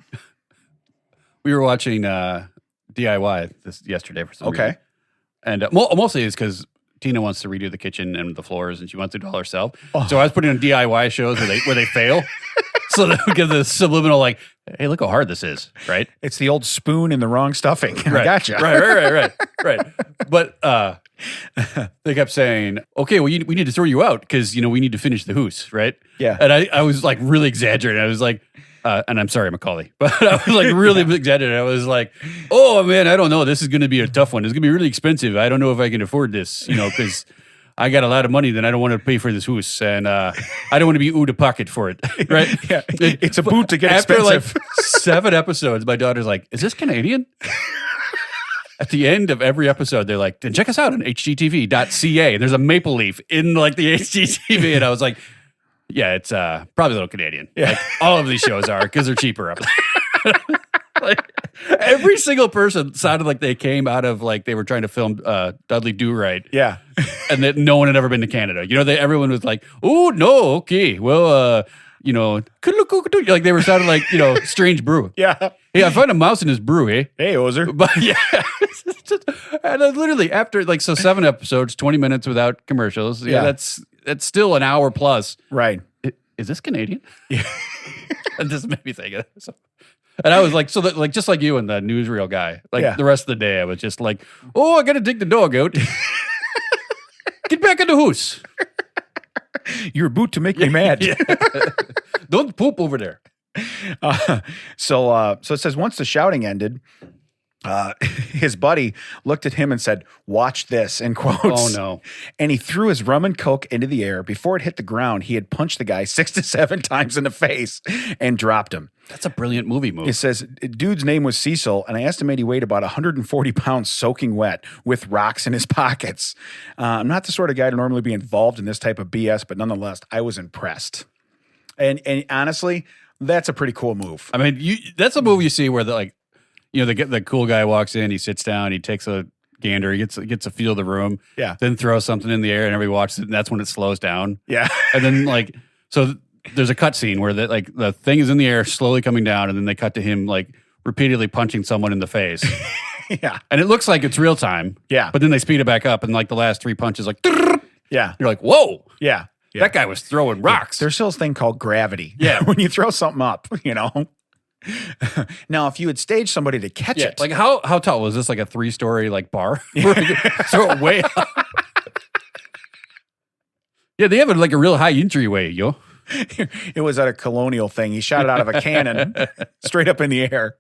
we were watching DIY this yesterday for some reason. Okay. And mostly it's because Tina wants to redo the kitchen and the floors, and she wants to do it all herself. Oh. So I was putting on DIY shows where they fail. So that we give the subliminal, like, hey, look how hard this is, right? It's the old spoon in the wrong stuffing. I gotcha. Right. But they kept saying, okay, well, we need to throw you out because, we need to finish the hoose, right? Yeah. And I was like really exaggerating. I was like, and I'm sorry, Macaulay, but I was like really exaggerating. I was like, oh, man, I don't know. This is going to be a tough one. It's going to be really expensive. I don't know if I can afford this, because I got a lot of money that I don't want to pay for this hoose, and I don't want to be out of pocket for it, right? Yeah, it's a boot to get After expensive. like 7 episodes, my daughter's like, is this Canadian? At the end of every episode, they're like, then check us out on hgtv.ca. There's a maple leaf in like the HGTV, and I was like, yeah, it's probably a little Canadian. Yeah. Like, all of these shows are because they're cheaper up there. Like, every single person sounded like they came out of like they were trying to film Dudley Do Right. Yeah. And that no one had ever been to Canada. Everyone was like, oh, no, okay. Well, like they were sounding like, strange brew. Yeah. Hey, I found a mouse in his brew, eh? Hey, Ozer. But yeah. And literally after 7 episodes, 20 minutes without commercials. Yeah. That's still an hour plus. Right. Is this Canadian? Yeah. And this made me think of it. And I was like, just like you and the newsreel guy, the rest of the day, I was just like, oh, I got to dig the dog out. Get back in the house. You're a boot to make me mad. Yeah. Don't poop over there. So it says once the shouting ended, his buddy looked at him and said, watch this, in quotes. Oh, no. And he threw his rum and coke into the air. Before it hit the ground, he had punched the guy 6 to 7 times in the face and dropped him. That's a brilliant movie move. It says, dude's name was Cecil, and I estimate he weighed about 140 pounds soaking wet with rocks in his pockets. I'm not the sort of guy to normally be involved in this type of BS, but nonetheless, I was impressed. And honestly, that's a pretty cool move. I mean, that's a move you see where the cool guy walks in, he sits down, he takes a gander, he gets a feel of the room, then throws something in the air, and everybody watches it, and that's when it slows down. Yeah. And then so there's a cut scene where the thing is in the air, slowly coming down, and then they cut to him repeatedly punching someone in the face. Yeah. And it looks like it's real time. Yeah. But then they speed it back up, and the last 3 punches, yeah. You're like, whoa. Yeah. That guy was throwing rocks. There's still this thing called gravity. Yeah. When you throw something up, Now, if you had staged somebody to catch it. Like how tall was this? Like a 3-story bar? Throw it way up. Yeah, they have a real high entryway, yo. It was at a colonial thing. He shot it out of a cannon straight up in the air.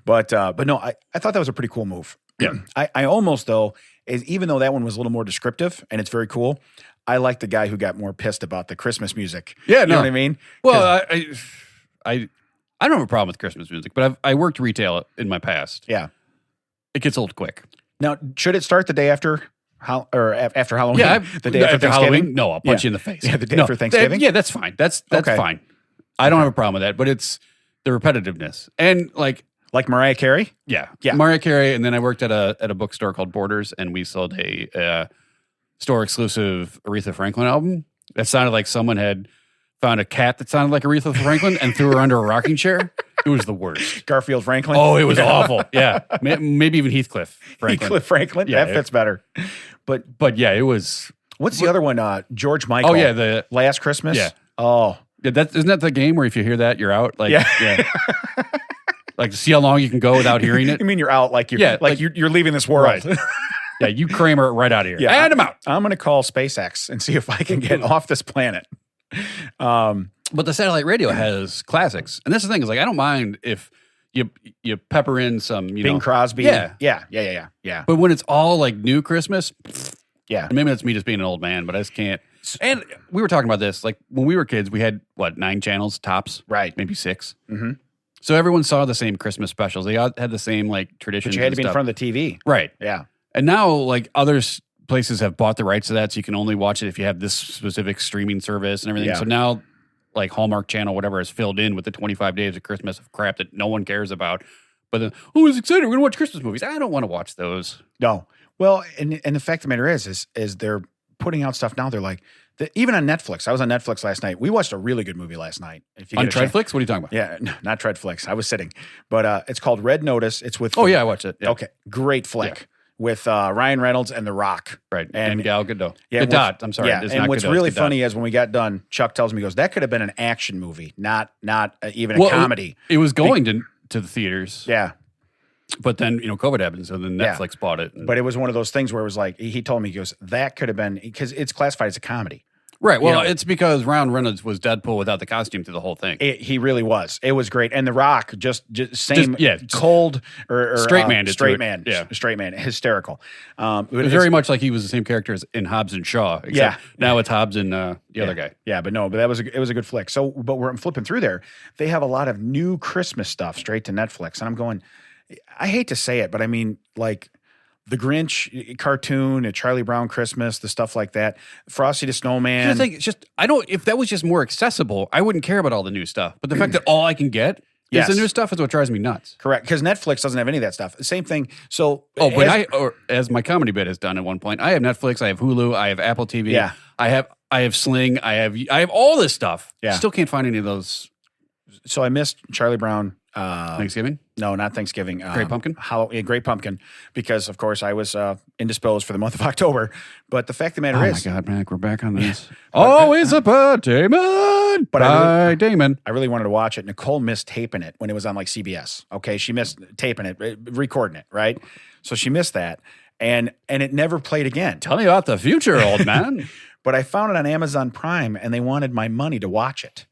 But no, I thought that was a pretty cool move. Yeah. I almost, though, even though that one was a little more descriptive and it's very cool, I like the guy who got more pissed about the Christmas music. Yeah, you know what I mean? Well, I don't have a problem with Christmas music, but I worked retail in my past. Yeah. It gets old quick. Now, should it start the day after after Halloween? Yeah, the day after Thanksgiving? Halloween? No, I'll punch you in the face. Yeah, the day after Thanksgiving? Yeah, that's fine. That's okay. fine. I don't have a problem with that, but it's the repetitiveness. And Like Mariah Carey? Yeah. Yeah. Mariah Carey. And then I worked at a bookstore called Borders, and we sold a store exclusive Aretha Franklin album that sounded like someone had found a cat that sounded like Aretha Franklin and threw her under a rocking chair. It was the worst. Garfield Franklin? Oh, it was awful. Yeah. Maybe even Heathcliff Franklin. Heathcliff Franklin? Yeah, that fits better. But yeah, it was. what's the other one? George Michael. Oh, yeah. The Last Christmas? Yeah. Oh. Yeah, isn't that the game where if you hear that, you're out? Like, Yeah. Like to see how long you can go without hearing it. You mean you're out like you're you're leaving this world. Right. Yeah, you Kramer it right out of here. Yeah. And I'm out. I'm going to call SpaceX and see if I can get off this planet. But the satellite radio has classics. And this is the thing is like, I don't mind if you pepper in some, Bing Crosby. Yeah. Yeah. But when it's all like new Christmas, Yeah. maybe that's me just being an old man, but I just can't. And we were talking about this, like when we were kids, we had 9 channels tops? Right. Maybe 6. Mm-hmm. So everyone saw the same Christmas specials. They all had the same like traditions. But you had to be and in stuff. front of the TV. Right. Yeah. And now like other places have bought the rights to that, so you can only watch it if you have this specific streaming service and everything. Yeah. So now like Hallmark Channel, whatever, is filled in with the 25 days of Christmas of crap that no one cares about. But then, it's exciting. We're going to watch Christmas movies. I don't want to watch those. No. Well, and the fact of the matter is they're putting out stuff now. They're like, even on Netflix. I was on Netflix last night. We watched a really good movie last night. If you On get a chance. Treadflix? What are you talking about? Yeah, no, not Treadflix. I was sitting. But it's called Red Notice. It's with... Oh, yeah, I watched it. Yeah. Okay. Great flick. Yeah. With Ryan Reynolds and The rock. Right. And Gal Gadot. Yeah, Gadot. I'm sorry. Yeah, It's and not what's Gadot, really it's Gadot. funny is when we got done, Chuck tells me, he goes, that could have been an action movie, not even a comedy. It was going to the theaters. Yeah. But then, COVID happened, so then Yeah. Netflix bought it. But it was one of those things where it was like, he told me, he goes, that could have been, because it's classified as a comedy. Right. Well, it's because Ryan Reynolds was Deadpool without the costume through the whole thing. He really was. It was great. And The Rock, just cold or straight man. Straight man. Yeah. Straight man. Hysterical. It was very much like he was the same character as in Hobbs and Shaw. Except now it's Hobbs and the other guy. Yeah, but it was a good flick. So, but I'm flipping through there. They have a lot of new Christmas stuff straight to Netflix. And I'm going, I hate to say it, but I mean, like, the Grinch cartoon, a Charlie Brown Christmas, the stuff like that, Frosty the Snowman. The thing, it's just if that was just more accessible, I wouldn't care about all the new stuff. But the fact that all I can get is the new stuff is what drives me nuts. Correct, because Netflix doesn't have any of that stuff. Same thing. So, as my comedy bit has done at one point, I have Netflix, I have Hulu, I have Apple TV, Yeah. I have Sling, I have all this stuff. Yeah. Still can't find any of those. So I missed Charlie Brown. Thanksgiving? No, not Thanksgiving. Great Pumpkin? Great Pumpkin, because, of course, I was indisposed for the month of October. But the fact of the matter is... Oh, my God, Mac, we're back on this. Always about Damon by Damon. I really wanted to watch it. Nicole missed taping it when it was on, like, CBS. Okay, she missed taping it, recording it, right? So she missed that, and it never played again. Tell me about the future, old man. But I found it on Amazon Prime, and they wanted my money to watch it.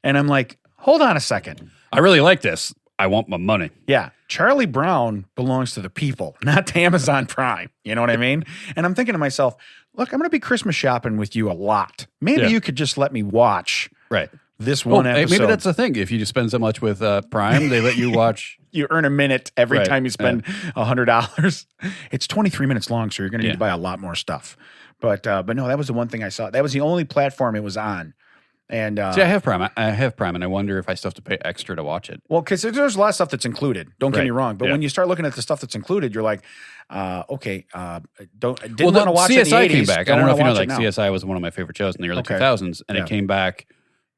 And I'm like, hold on a second. I really like this. I want my money. Yeah. Charlie Brown belongs to the people, not to Amazon Prime. You know what I mean? And I'm thinking to myself, look, I'm going to be Christmas shopping with you a lot. Maybe you could just let me watch this one episode. Maybe that's the thing. If you just spend so much with Prime, they let you watch. You earn a minute every time you spend $100. It's 23 minutes long, so you're going to need to buy a lot more stuff. But no, that was the one thing I saw. That was the only platform it was on. And see, I have Prime. And I wonder if I still have to pay extra to watch it. Well, because there's a lot of stuff that's included. Don't get me wrong, but when you start looking at the stuff that's included, you're like, didn't want to watch it in the 80s. Came back. I don't know if you know, like now. CSI was one of my favorite shows in the early 2000s, and it came back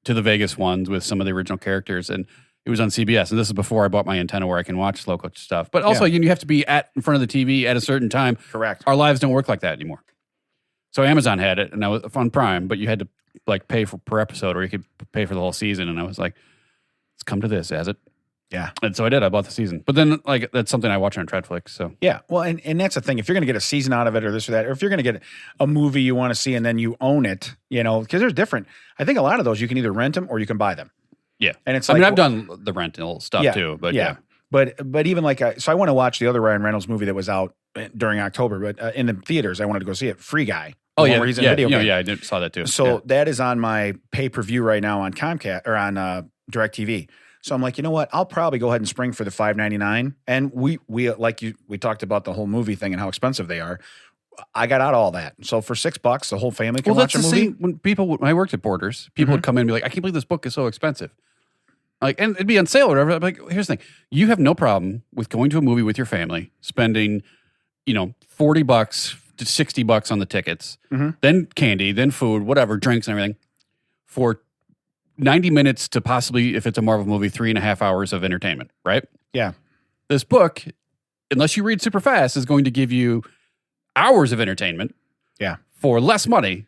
to the Vegas ones with some of the original characters, and it was on CBS. And this is before I bought my antenna where I can watch local stuff. But also, you have to be in front of the TV at a certain time. Correct. Our lives don't work like that anymore. So Amazon had it, and I was on Prime, but you had to like pay for per episode, or you could pay for the whole season. And I was like, let's come to this, has it? Yeah. And so I did. I bought the season. But then, like, that's something I watch on Treadflix. So yeah. Well, and that's the thing. If you're going to get a season out of it, or this or that, or if you're going to get a movie you want to see and then you own it, because there's different. I think a lot of those you can either rent them or you can buy them. Yeah. And it's I like, mean, I've done the rental stuff too. But yeah. But even like, so I want to watch the other Ryan Reynolds movie that was out during October, but in the theaters, I wanted to go see it. Free Guy. Oh, yeah. Where he's in video game. Yeah, I saw that too. So that is on my pay-per-view right now on Comcast or on DirecTV. So I'm like, you know what? I'll probably go ahead and spring for the $5.99. And we talked about the whole movie thing and how expensive they are. I got out all that. So for $6, the whole family can watch a movie. Same when I worked at Borders, people would come in and be like, I can't believe this book is so expensive. Like, and it'd be on sale or whatever. I'm like, here's the thing. You have no problem with going to a movie with your family, spending, $40 to $60 on the tickets, then candy, then food, whatever, drinks and everything for 90 minutes to possibly, if it's a Marvel movie, 3.5 hours of entertainment, right? Yeah. This book, unless you read super fast, is going to give you hours of entertainment for less money.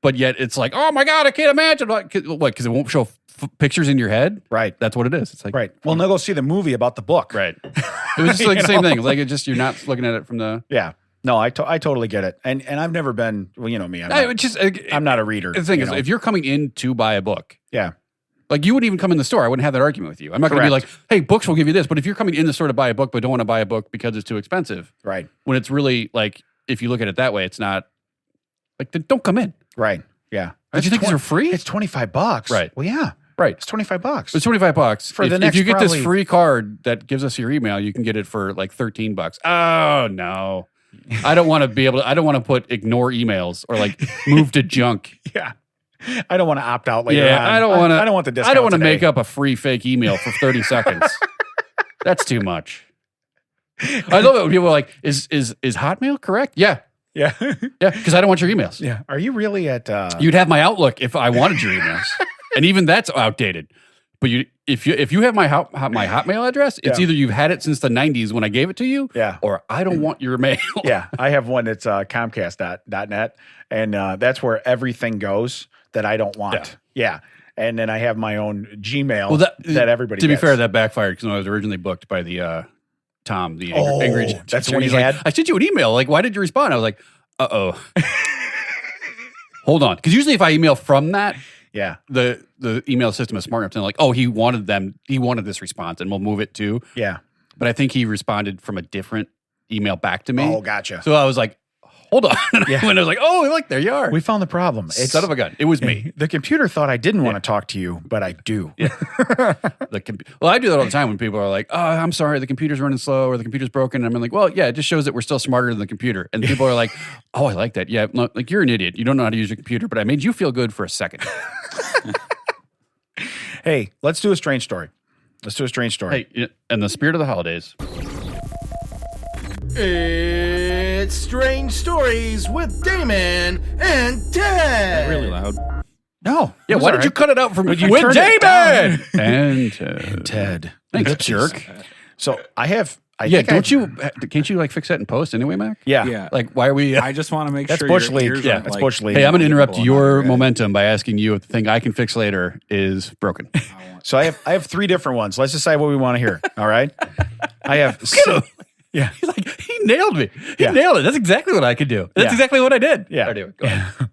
But yet it's like, oh my God, I can't imagine. What? Because it won't show pictures in your head? Right. That's what it is. It's like, right. Well, now go see the movie about the book. Right. It was just like the same thing. Like, you're not looking at it from the. Yeah. No, I totally get it. And I've never been, well, you know me. I'm not a reader. The thing is, if you're coming in to buy a book. Yeah. Like, you wouldn't even come in the store. I wouldn't have that argument with you. I'm not going to be like, hey, books will give you this. But if you're coming in the store to buy a book, but don't want to buy a book because it's too expensive. Right. When it's really like, if you look at it that way, it's not like, then don't come in. Right. Yeah. Did you think these are free? It's $25. Right. Well, yeah. Right. It's $25. It's $25. For the next, if you get probably, this free card that gives us your email, you can get it for like $13. Oh no. I don't want to be able to, I don't want to put ignore emails or like move to junk. Yeah. I don't want to opt out later on. I don't want to, I don't want the discount. I don't want to today. make up a free fake email for 30 seconds. That's too much. I love it when people are like, is Hotmail correct? Yeah. Yeah. Yeah. Because I don't want your emails. Yeah. Are you really at You'd have my Outlook if I wanted your emails. And even that's outdated. But if you have my Hotmail address, it's either you've had it since the 90s when I gave it to you, or I don't want your mail. Yeah, I have one that's Comcast.net, and that's where everything goes that I don't want. Yeah. And then I have my own Gmail that everybody To be gets. fair, that backfired because when I was originally booked by the Tom, the angry that's teacher, what he he's had? like, I sent you an email. Like, why did you respond? I was like, uh-oh. Hold on. Because usually if I email from that, the email system is smart enough to know, like, oh, he wanted this response, and we'll move it to. Yeah. But I think he responded from a different email back to me. Oh, gotcha. So I was like, hold on. And I was like, oh, look, there you are. We found the problem. Son of a gun. It was me. The computer thought I didn't want to talk to you, but I do. Yeah. Well, I do that all the time when people are like, oh, I'm sorry, the computer's running slow or the computer's broken. And I'm like, well, yeah, it just shows that we're still smarter than the computer. And people are like, oh, I like that. Yeah, no, like, you're an idiot. You don't know how to use your computer, but I made you feel good for a second. Hey, let's do a strange story. Hey, in the spirit of the holidays. It's Strange Stories with Damon and Ted. Really loud. No. Yeah, why did you cut it out from with turned it Damon down. and Ted? Thanks, jerk. So I have. Can't you like fix that in post anyway, Mac? Yeah. Like, why are we? I just want to make That's sure Bush your League. ears Yeah, aren't, that's like, Bush League. Hey, I'm going to interrupt blowing your out your head. momentum by asking you if the thing I can fix later is broken. So I have 3 different ones. Let's decide what we want to hear. All right. I have. Yeah. He's like, he nailed me. He Yeah. nailed it. That's exactly what I could do. That's Yeah. exactly what I did. Yeah. Anyway, go ahead.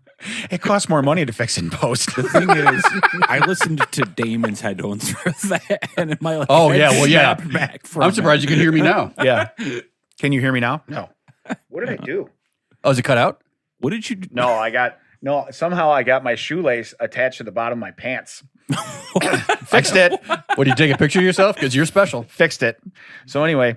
It costs more money to fix in post. The thing is, I listened to Damon's headphones for that, and my like, Oh, head yeah, well, yeah. snapped back from I'm surprised you can hear me now. Yeah. Can you hear me now? No. What did I do? Oh, is it cut out? What did you do? No, somehow I got my shoelace attached to the bottom of my pants. Fixed it. What, do you take a picture of yourself? Because you're special. Fixed it. So anyway,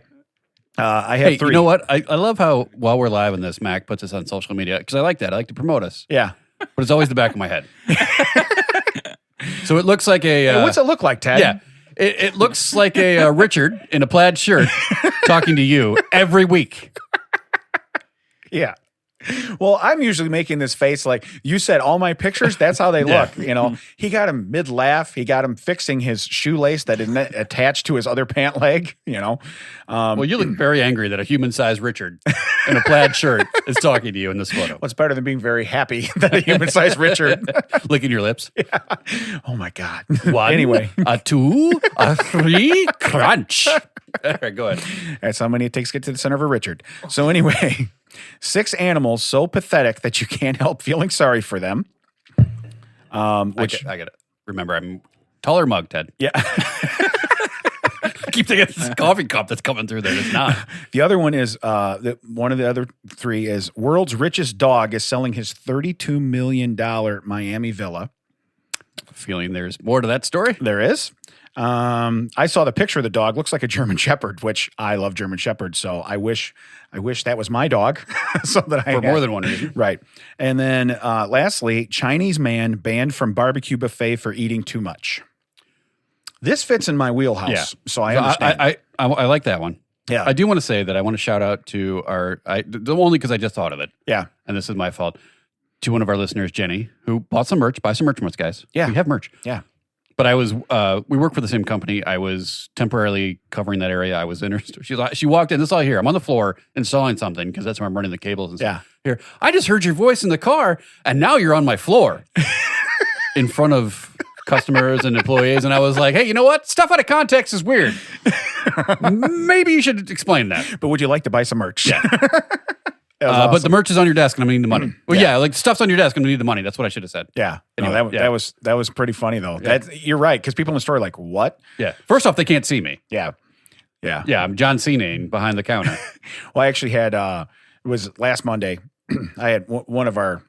I have 3. You know what? I love how while we're live on this, Mac puts us on social media because I like that. I like to promote us. Yeah. But it's always the back of my head. So it looks like a... Hey, what's it look like, Ted? Yeah. It looks like a Richard in a plaid shirt talking to you every week. Yeah. Well, I'm usually making this face like you said, all my pictures, that's how they look. You know, he got him mid laugh. He got him fixing his shoelace that isn't attached to his other pant leg, you know. Well, you look very angry that a human sized Richard in a plaid shirt is talking to you in this photo. What's better than being very happy that a human sized Richard? Licking your lips. Yeah. Oh my God. One, Anyway. a 2, a 3, crunch. All right, go ahead. That's how many it takes to get to the center of a Richard. So anyway, 6 animals so pathetic that you can't help feeling sorry for them. I get it. Remember, I'm taller mug, Ted. Yeah. I keep thinking this coffee cup that's coming through there. It's not. The other one is one of the other 3 is world's richest dog is selling his $32 million Miami villa. Feeling there's more to that story. There is. I saw the picture of the dog. Looks like a German Shepherd, which I love German Shepherds. So I wish that was my dog, so that I For had. more than one reason. Right. And then lastly, Chinese man banned from barbecue buffet for eating too much. This fits in my wheelhouse, Yeah. so I understand. I like that one. Yeah. I do want to say that I want to shout out to only because I just thought of it, yeah. and this is my fault, to one of our listeners, Jenny, who bought some merch. Buy some merch from us, guys. Yeah. We have merch. Yeah. But we work for the same company. I was temporarily covering that area. I was in her. She walked in. This is all here. I'm on the floor installing something because that's where I'm running the cables and stuff. Here, I just heard your voice in the car, and now you're on my floor in front of customers and employees. And I was like, hey, you know what? Stuff out of context is weird. Maybe you should explain that. But would you like to buy some merch? Yeah. That was But awesome. the merch is on your desk, and I'm going to need the money. Well, yeah, like stuff's on your desk, and I'm going to need the money. That's what I should have said. Yeah. Anyway, No, yeah. that was pretty funny though. You're right, because people in the store are like, what? Yeah. First off, they can't see me. Yeah. Yeah. Yeah, I'm John Cena behind the counter. Well, I actually had it was last Monday. I had one of our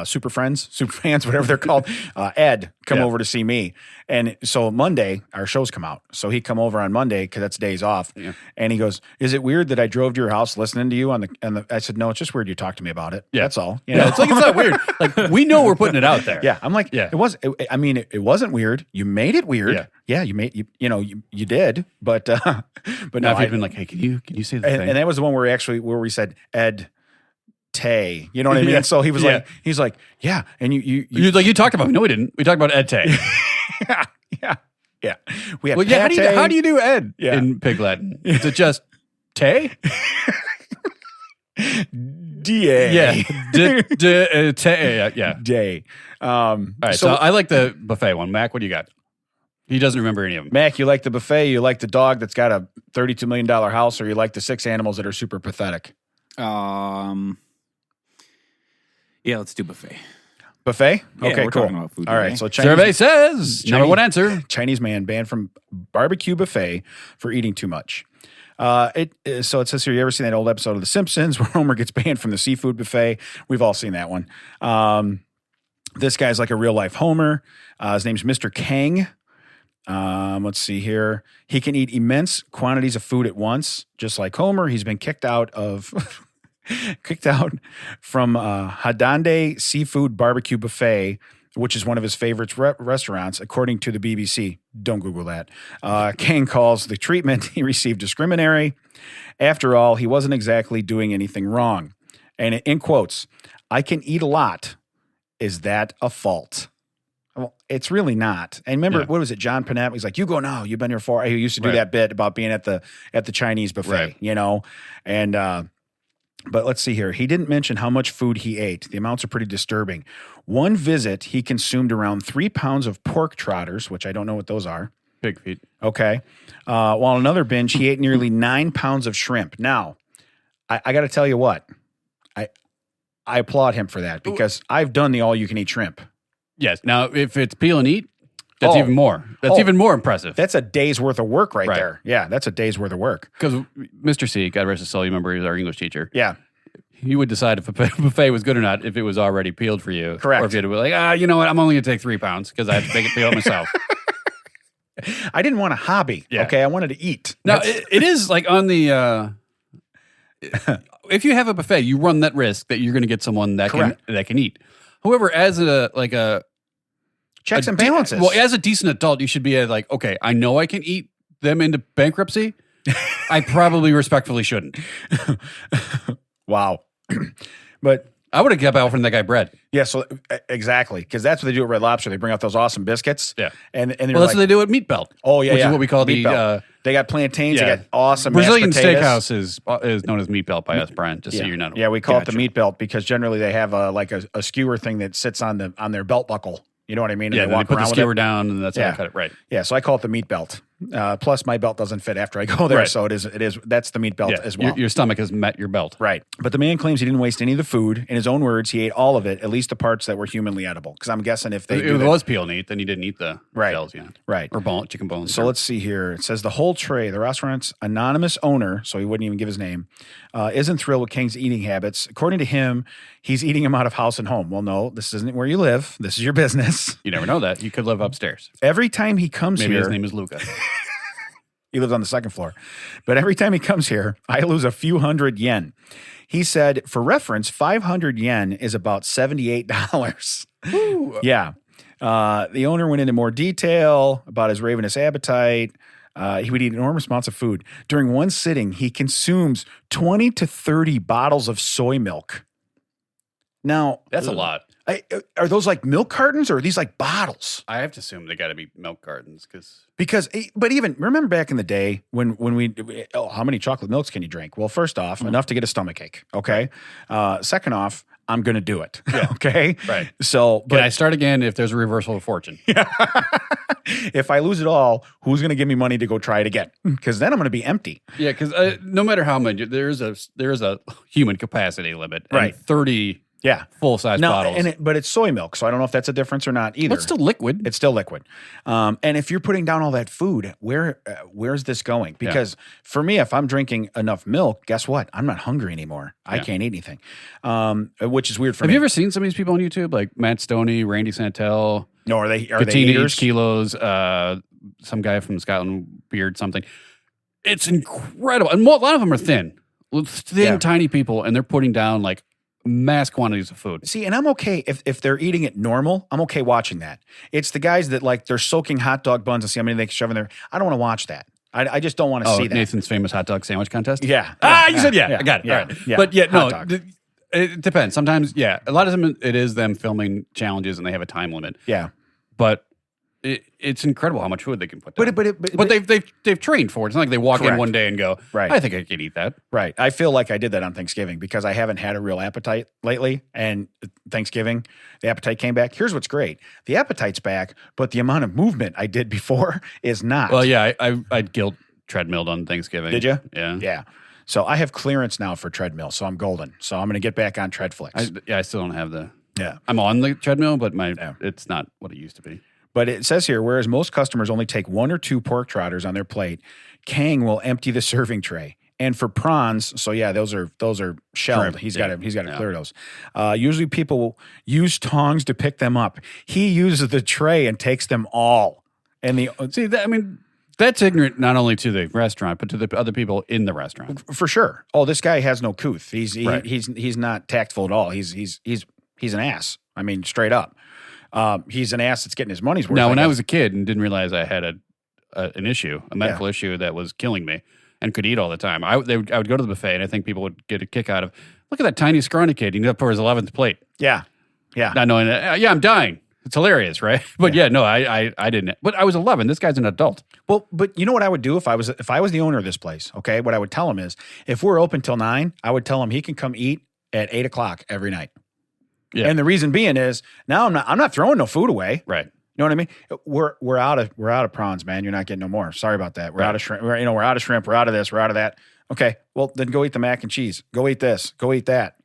super fans, whatever they're called, Ed, come over to see me. And so Monday, our shows come out. So he come over on Monday because that's days off. Yeah. And he goes, "Is it weird that I drove to your house listening to you on the?" I said, "No, it's just weird you talked to me about it. Yeah. That's all." You know? It's like it's not weird. Like we know we're putting it out there. Yeah, I'm like, it wasn't weird. You made it weird. Yeah, you did. But now no, if you'd been like, hey, can you say the thing? And that was the one where we said Ed. Tay, you know what I mean? So he was like, yeah, and you talked about me. No, we didn't. We talked about Ed Tay. yeah. We had how do you do Ed in Pig Latin? Is it just Tay? D-A. Yeah. Tay. Yeah. Day. All right. So I like the buffet one. Mac, what do you got? He doesn't remember any of them. Mac, you like the buffet? You like the dog that's got a $32 million house, or you like the 6 animals that are super pathetic? Yeah, let's do buffet. Buffet? Yeah, okay, we're cool. talking about food All right, today. so Survey says number one answer. Chinese man banned from barbecue buffet for eating too much. So it says here, you ever seen that old episode of The Simpsons where Homer gets banned from the seafood buffet? We've all seen that one. This guy's like a real life Homer. His name's Mr. Kang. Let's see here. He can eat immense quantities of food at once, just like Homer. He's been kicked out from Hadande Seafood Barbecue Buffet, which is one of his favorite restaurants, according to the BBC. Don't Google that. Kang calls the treatment he received discriminatory. After all, he wasn't exactly doing anything wrong. And in quotes, "I can eat a lot. Is that a fault?" Well, it's really not. And remember, what was it? John Panette. He's like, "You go now. You've been here for." He used to do that bit about being at the Chinese buffet, you know. And but let's see here. He didn't mention how much food he ate. The amounts are pretty disturbing. One visit, he consumed around 3 pounds of pork trotters, which I don't know what those are. Pig feet. Okay. While another binge, he ate nearly 9 pounds of shrimp. Now, I got to tell you what. I applaud him for that because I've done the all-you-can-eat shrimp. Yes. Now, if it's peel and eat, that's even more. That's even more impressive. That's a day's worth of work right there. Yeah, that's a day's worth of work. Because Mr. C, God rest his soul, you remember he was our English teacher. Yeah. He would decide if a buffet was good or not if it was already peeled for you. Correct. Or if you had to be like, you know what, I'm only going to take 3 pounds because I have to make it peel myself. I didn't want a hobby. Yeah. Okay, I wanted to eat. Now, it is like on the... if you have a buffet, you run that risk that you're going to get someone that can eat. However, as a checks and balances. Well, as a decent adult, you should be like, okay, I know I can eat them into bankruptcy. I probably respectfully shouldn't. Wow. But I would have kept offering that guy bread. Yeah, so exactly, because that's what they do at Red Lobster. They bring out those awesome biscuits. Yeah, and that's what they do at Meat Belt. Oh yeah, which is what we call Meat Belt. They got plantains. They got awesome Brazilian mashed potatoes. Steakhouse is known as Meat Belt by us, Brian. Just so you know. Yeah, we call it the Meat Belt because generally they have a skewer thing that sits on their belt buckle. You know what I mean? Yeah, and they put the skewer down, and that's how they cut it. Right. Yeah, so I call it the Meat Belt. Plus, my belt doesn't fit after I go there, so it is. That's the Meat Belt as well. Your stomach has met your belt, right? But the man claims he didn't waste any of the food. In his own words, he ate all of it, at least the parts that were humanly edible. Because I'm guessing if it was peel and eat, then you didn't eat the shells, right, or chicken bones. So let's see here. It says the whole tray. The restaurant's anonymous owner, so he wouldn't even give his name, isn't thrilled with Kang's eating habits. According to him, he's eating them out of house and home. Well, no, this isn't where you live. This is your business. You never know that. You could live upstairs. Every time he comes Maybe here, his name is Luca. He lives on the second floor. But every time he comes here, I lose a few hundred yen. He said, for reference, 500 yen is about $78. Ooh. Yeah. The owner went into more detail about his ravenous appetite. He would eat enormous amounts of food. During one sitting, he consumes 20 to 30 bottles of soy milk. Now, That's a lot. Are those like milk cartons or are these like bottles? I have to assume they got to be milk cartons But even remember back in the day when how many chocolate milks can you drink? Well, first off, enough to get a stomachache. Okay. Second off, I'm going to do it. Yeah. Okay. Right. So, Can I start again if there's a reversal of fortune? if I lose it all, who's going to give me money to go try it again? Because then I'm going to be empty. Yeah, because no matter how many, there's a human capacity limit. And Right. 30 Yeah. full-size bottles. But it's soy milk, so I don't know if that's a difference or not either. But it's still liquid. It's still liquid. And if you're putting down all that food, where's this going? Because for me, if I'm drinking enough milk, guess what? I'm not hungry anymore. I can't eat anything, which is weird for me. Have you ever seen some of these people on YouTube, like Matt Stoney, Randy Santel, No, are they Katina eaters? H. Kilos, some guy from Scotland, Beard, something. It's incredible. And a lot of them are thin, tiny people, and they're putting down like mass quantities of food. See, and I'm okay if they're eating it normal. I'm okay watching that. It's the guys that like they're soaking hot dog buns and see how many they can shove in there. I don't want to watch that. I just don't want to see that. Nathan's famous hot dog sandwich contest? Yeah. You said yeah. I got it. Yeah. All right. Yeah. But yeah, no, Hot dog. it depends. Sometimes, yeah, a lot of them, it is them filming challenges and they have a time limit. Yeah. But it's incredible how much food they can put down. But they've trained for it. It's not like they walk in Correct. one day and go, Right. I think I could eat that. Right. I feel like I did that on Thanksgiving because I haven't had a real appetite lately. And Thanksgiving, the appetite came back. Here's what's great. The appetite's back, but the amount of movement I did before is not. Well, yeah, I guilt treadmilled on Thanksgiving. Did you? Yeah. Yeah. So I have clearance now for treadmill. So I'm golden. So I'm going to get back on Treadflix. I still don't have the. Yeah. I'm on the treadmill, but it's not what it used to be. But it says here, whereas most customers only take 1 or 2 pork trotters on their plate, Kang will empty the serving tray. And for prawns, so yeah, those are shelled. Shrimp, He's got to clear those. Usually people will use tongs to pick them up. He uses the tray and takes them all. And That's ignorant not only to the restaurant, but to the other people in the restaurant. for sure. Oh, this guy has no couth. He's Right. he's not tactful at all. He's an ass. I mean, straight up. He's an ass that's getting his money's worth. Now, when I guess. was a kid and didn't realize I had an issue, a medical issue that was killing me and could eat all the time, I would go to the buffet and I think people would get a kick out of, look at that tiny scrawny kid. He's up for his 11th plate. Yeah. Not knowing that, I'm dying. It's hilarious, right? But I didn't. But I was 11. This guy's an adult. Well, but you know what I would do if I was the owner of this place, okay? What I would tell him is, if we're open till 9, I would tell him he can come eat at 8 o'clock every night. Yeah. And the reason being is now I'm not throwing no food away. Right. You know what I mean? We're out of prawns, man. You're not getting no more. Sorry about that. We're out of shrimp. We're out of shrimp. We're out of this. We're out of that. Okay. Well, then go eat the mac and cheese. Go eat this. Go eat that.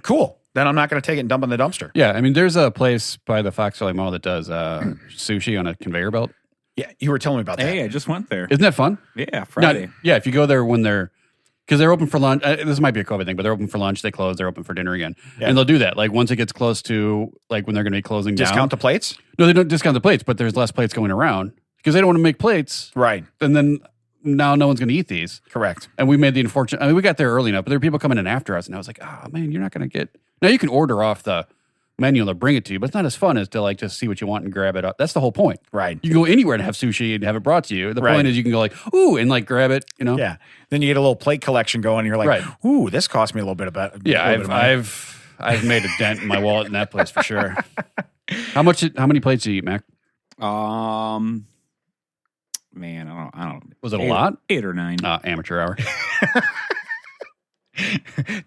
Cool. Then I'm not going to take it and dump it in the dumpster. Yeah. I mean, there's a place by the Fox Valley Mall that does sushi on a conveyor belt. Yeah, you were telling me about that. Hey, I just went there. Isn't that fun? Yeah, Friday. If you go there when because they're open for lunch. This might be a COVID thing, but they're open for lunch. They close. They're open for dinner again, and they'll do that. Like once it gets close to like when they're going to be closing down. Discount the plates? No, they don't discount the plates, but there's less plates going around because they don't want to make plates. Right. And then now no one's going to eat these. Correct. And we made the unfortunate. I mean, we got there early enough, but there were people coming in after us, and I was like, oh man, you're not going to get. Now you can order off the menu and they'll bring it to you, but it's not as fun as to like just see what you want and grab it up. That's the whole point. Right. You can go anywhere and have sushi and have it brought to you. The point is you can go like, ooh, and like grab it, you know? Yeah. Then you get a little plate collection going and you're like, ooh, this cost me a little bit of Yeah, I've made a dent in my wallet in that place for sure. How many plates do you eat, Mac? Man, I don't. Was it a lot? 8 or 9. Amateur hour.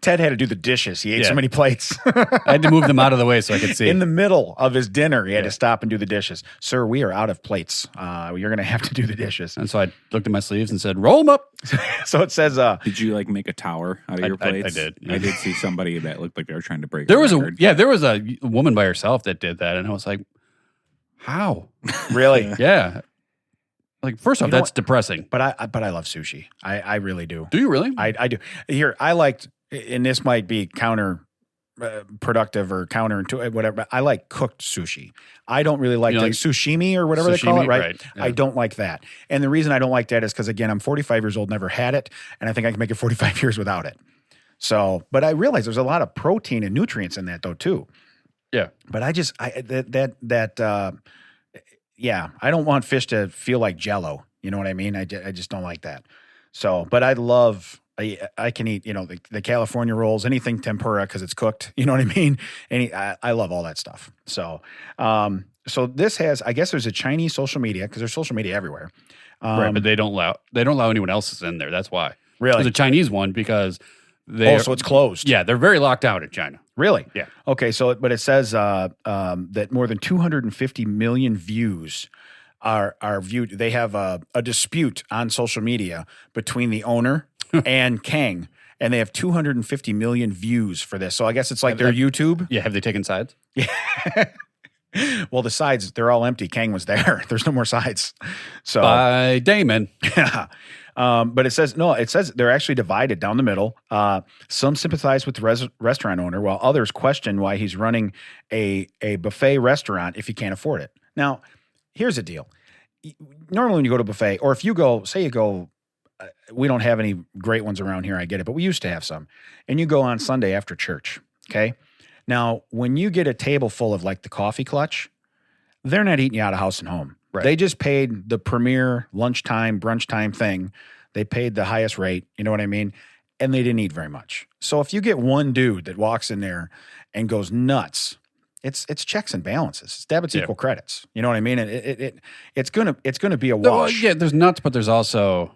Ted had to do the dishes. He ate so many plates. I had to move them out of the way so I could see. In the middle of his dinner, he had to stop and do the dishes. Sir, we are out of plates. You're going to have to do the dishes. And so I looked at my sleeves and said, roll them up. So it says... Did you like make a tower out of your plates? I did. Yeah. I did see somebody that looked like they were trying to break there a was record. there was a woman by herself that did that. And I was like, how? Really? Yeah. Like, first off, that's depressing. But I love sushi. I really do. Do you really? I do. Here, I liked, and this might be counter productive or counter to whatever, but I like cooked sushi. I don't really like sushimi or whatever they call it, right? Yeah. I don't like that. And the reason I don't like that is because, again, I'm 45 years old, never had it, and I think I can make it 45 years without it. So, but I realize there's a lot of protein and nutrients in that, though, too. Yeah. But I don't want fish to feel like Jell-O. You know what I mean? I just don't like that. So, but I can eat, the California rolls, anything tempura because it's cooked. You know what I mean? I love all that stuff. So, so this has, I guess there's a Chinese social media because there's social media everywhere. Right, but they don't allow anyone else's in there. That's why. Really? There's a Chinese one because so it's closed. Yeah, they're very locked out in China. Really? Yeah. Okay, but it says that more than 250 million views are viewed. They have a dispute on social media between the owner and Kang, and they have 250 million views for this. So I guess it's like their YouTube. Yeah, have they taken sides? Yeah. Well, the sides, they're all empty. Kang was there. There's no more sides. So By Damon. Yeah. But it says they're actually divided down the middle. Some sympathize with the restaurant owner, while others question why he's running a buffet restaurant if he can't afford it. Now, here's the deal. Normally when you go to a buffet, or if you go, we don't have any great ones around here, I get it, but we used to have some. And you go on Sunday after church, okay? Now, when you get a table full of like the coffee clutch, they're not eating you out of house and home. Right. They just paid the premier lunchtime, brunch time thing. They paid the highest rate, you know what I mean? And they didn't eat very much. So if you get one dude that walks in there and goes nuts, it's checks and balances. It's debits equal credits. You know what I mean? It's gonna be a wash. Yeah, there's nuts, but there's also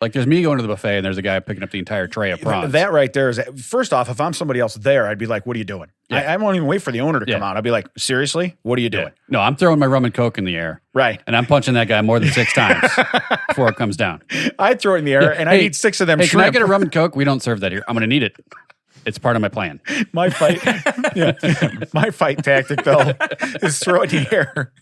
like there's me going to the buffet and there's a guy picking up the entire tray of prawns. That right there is, first off, if I'm somebody else there, I'd be like, what are you doing? Yeah. I won't even wait for the owner to come out. I'd be like, seriously? What are you doing? No, I'm throwing my rum and Coke in the air. Right. And I'm punching that guy more than 6 times before it comes down. I'd throw it in the air and I eat 6 of them Hey, shrimp. can I get a rum and Coke? We don't serve that here. I'm going to need it. It's part of my plan. My fight tactic, though, is throw it in the air.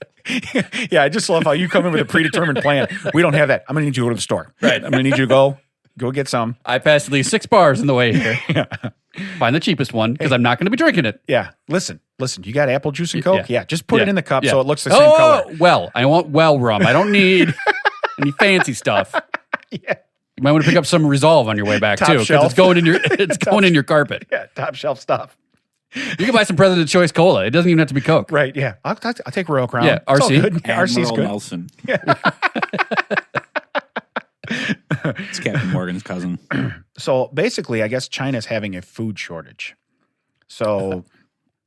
Yeah, I just love how you come in with a predetermined plan. We don't have that. I'm going to need you to go to the store. Right. I'm going to need you to go get some. I passed at least 6 bars on the way here. Find the cheapest one because I'm not going to be drinking it. Yeah. Listen. You got apple juice and Coke? Yeah. Just put it in the cup so it looks the same color. I want rum. I don't need any fancy stuff. Yeah. You might want to pick up some Resolve on your way back Top too, because shelf. it's going in your carpet. Yeah, top shelf stuff. You can buy some President's Choice Cola. It doesn't even have to be Coke. Right? Yeah, I'll take Royal Crown. Yeah, It's all RC. good. Admiral RC's good. Nelson. It's Captain Morgan's cousin. So basically, I guess China's having a food shortage. So.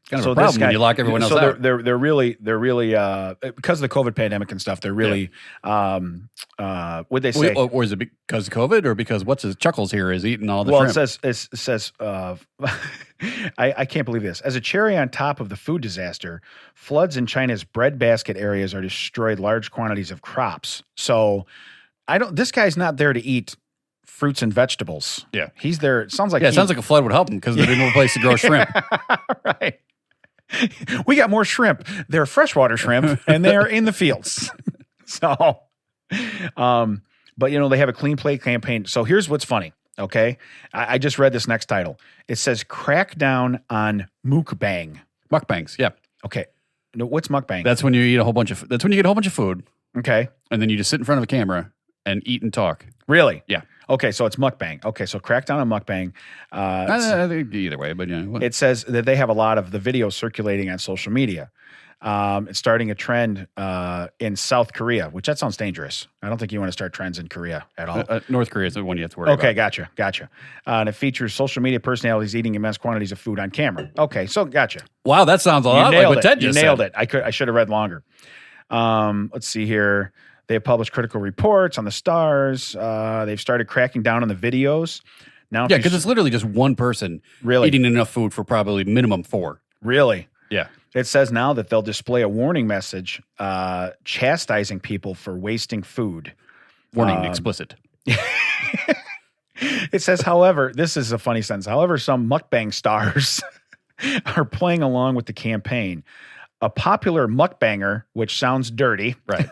Kind of a problem when you lock everyone else out. They're really because of the COVID pandemic and stuff. They're really would they say? Or is it because of COVID, or because what's his Chuckles here is eating all the shrimp? It says I can't believe this. As a cherry on top of the food disaster, floods in China's breadbasket areas are destroyed large quantities of crops. So this guy's not there to eat fruits and vegetables. Yeah, he's there. It sounds like it sounds like a flood would help him because there's no place to grow shrimp. Right. We got more shrimp. They're freshwater shrimp, and they're in the fields. So, but they have a clean plate campaign. So here's what's funny. Okay, I just read this next title. It says "Crackdown on mukbang." Mukbangs, yeah. Okay, no, what's mukbang? That's when you eat a whole bunch of. That's when you get a whole bunch of food. Okay, and then you just sit in front of a camera and eat and talk. Really? Yeah. Okay, so it's mukbang. Okay, so crackdown on mukbang. I think either way, but yeah. It says that they have a lot of the videos circulating on social media. It's starting a trend in South Korea, which that sounds dangerous. I don't think you want to start trends in Korea at all. North Korea is the one you have to worry about. Okay, gotcha. And it features social media personalities eating immense quantities of food on camera. Okay, so gotcha. Wow, that sounds a lot like what Ted just said. You nailed it. I should have read longer. Let's see here. They have published critical reports on the stars. They've started cracking down on the videos. Now, yeah, because it's literally just one person eating enough food for probably minimum 4. Really? Yeah. It says now that they'll display a warning message chastising people for wasting food. Warning explicit. It says, however, this is a funny sentence. However, some mukbang stars are playing along with the campaign. A popular mukbanger, which sounds dirty, right?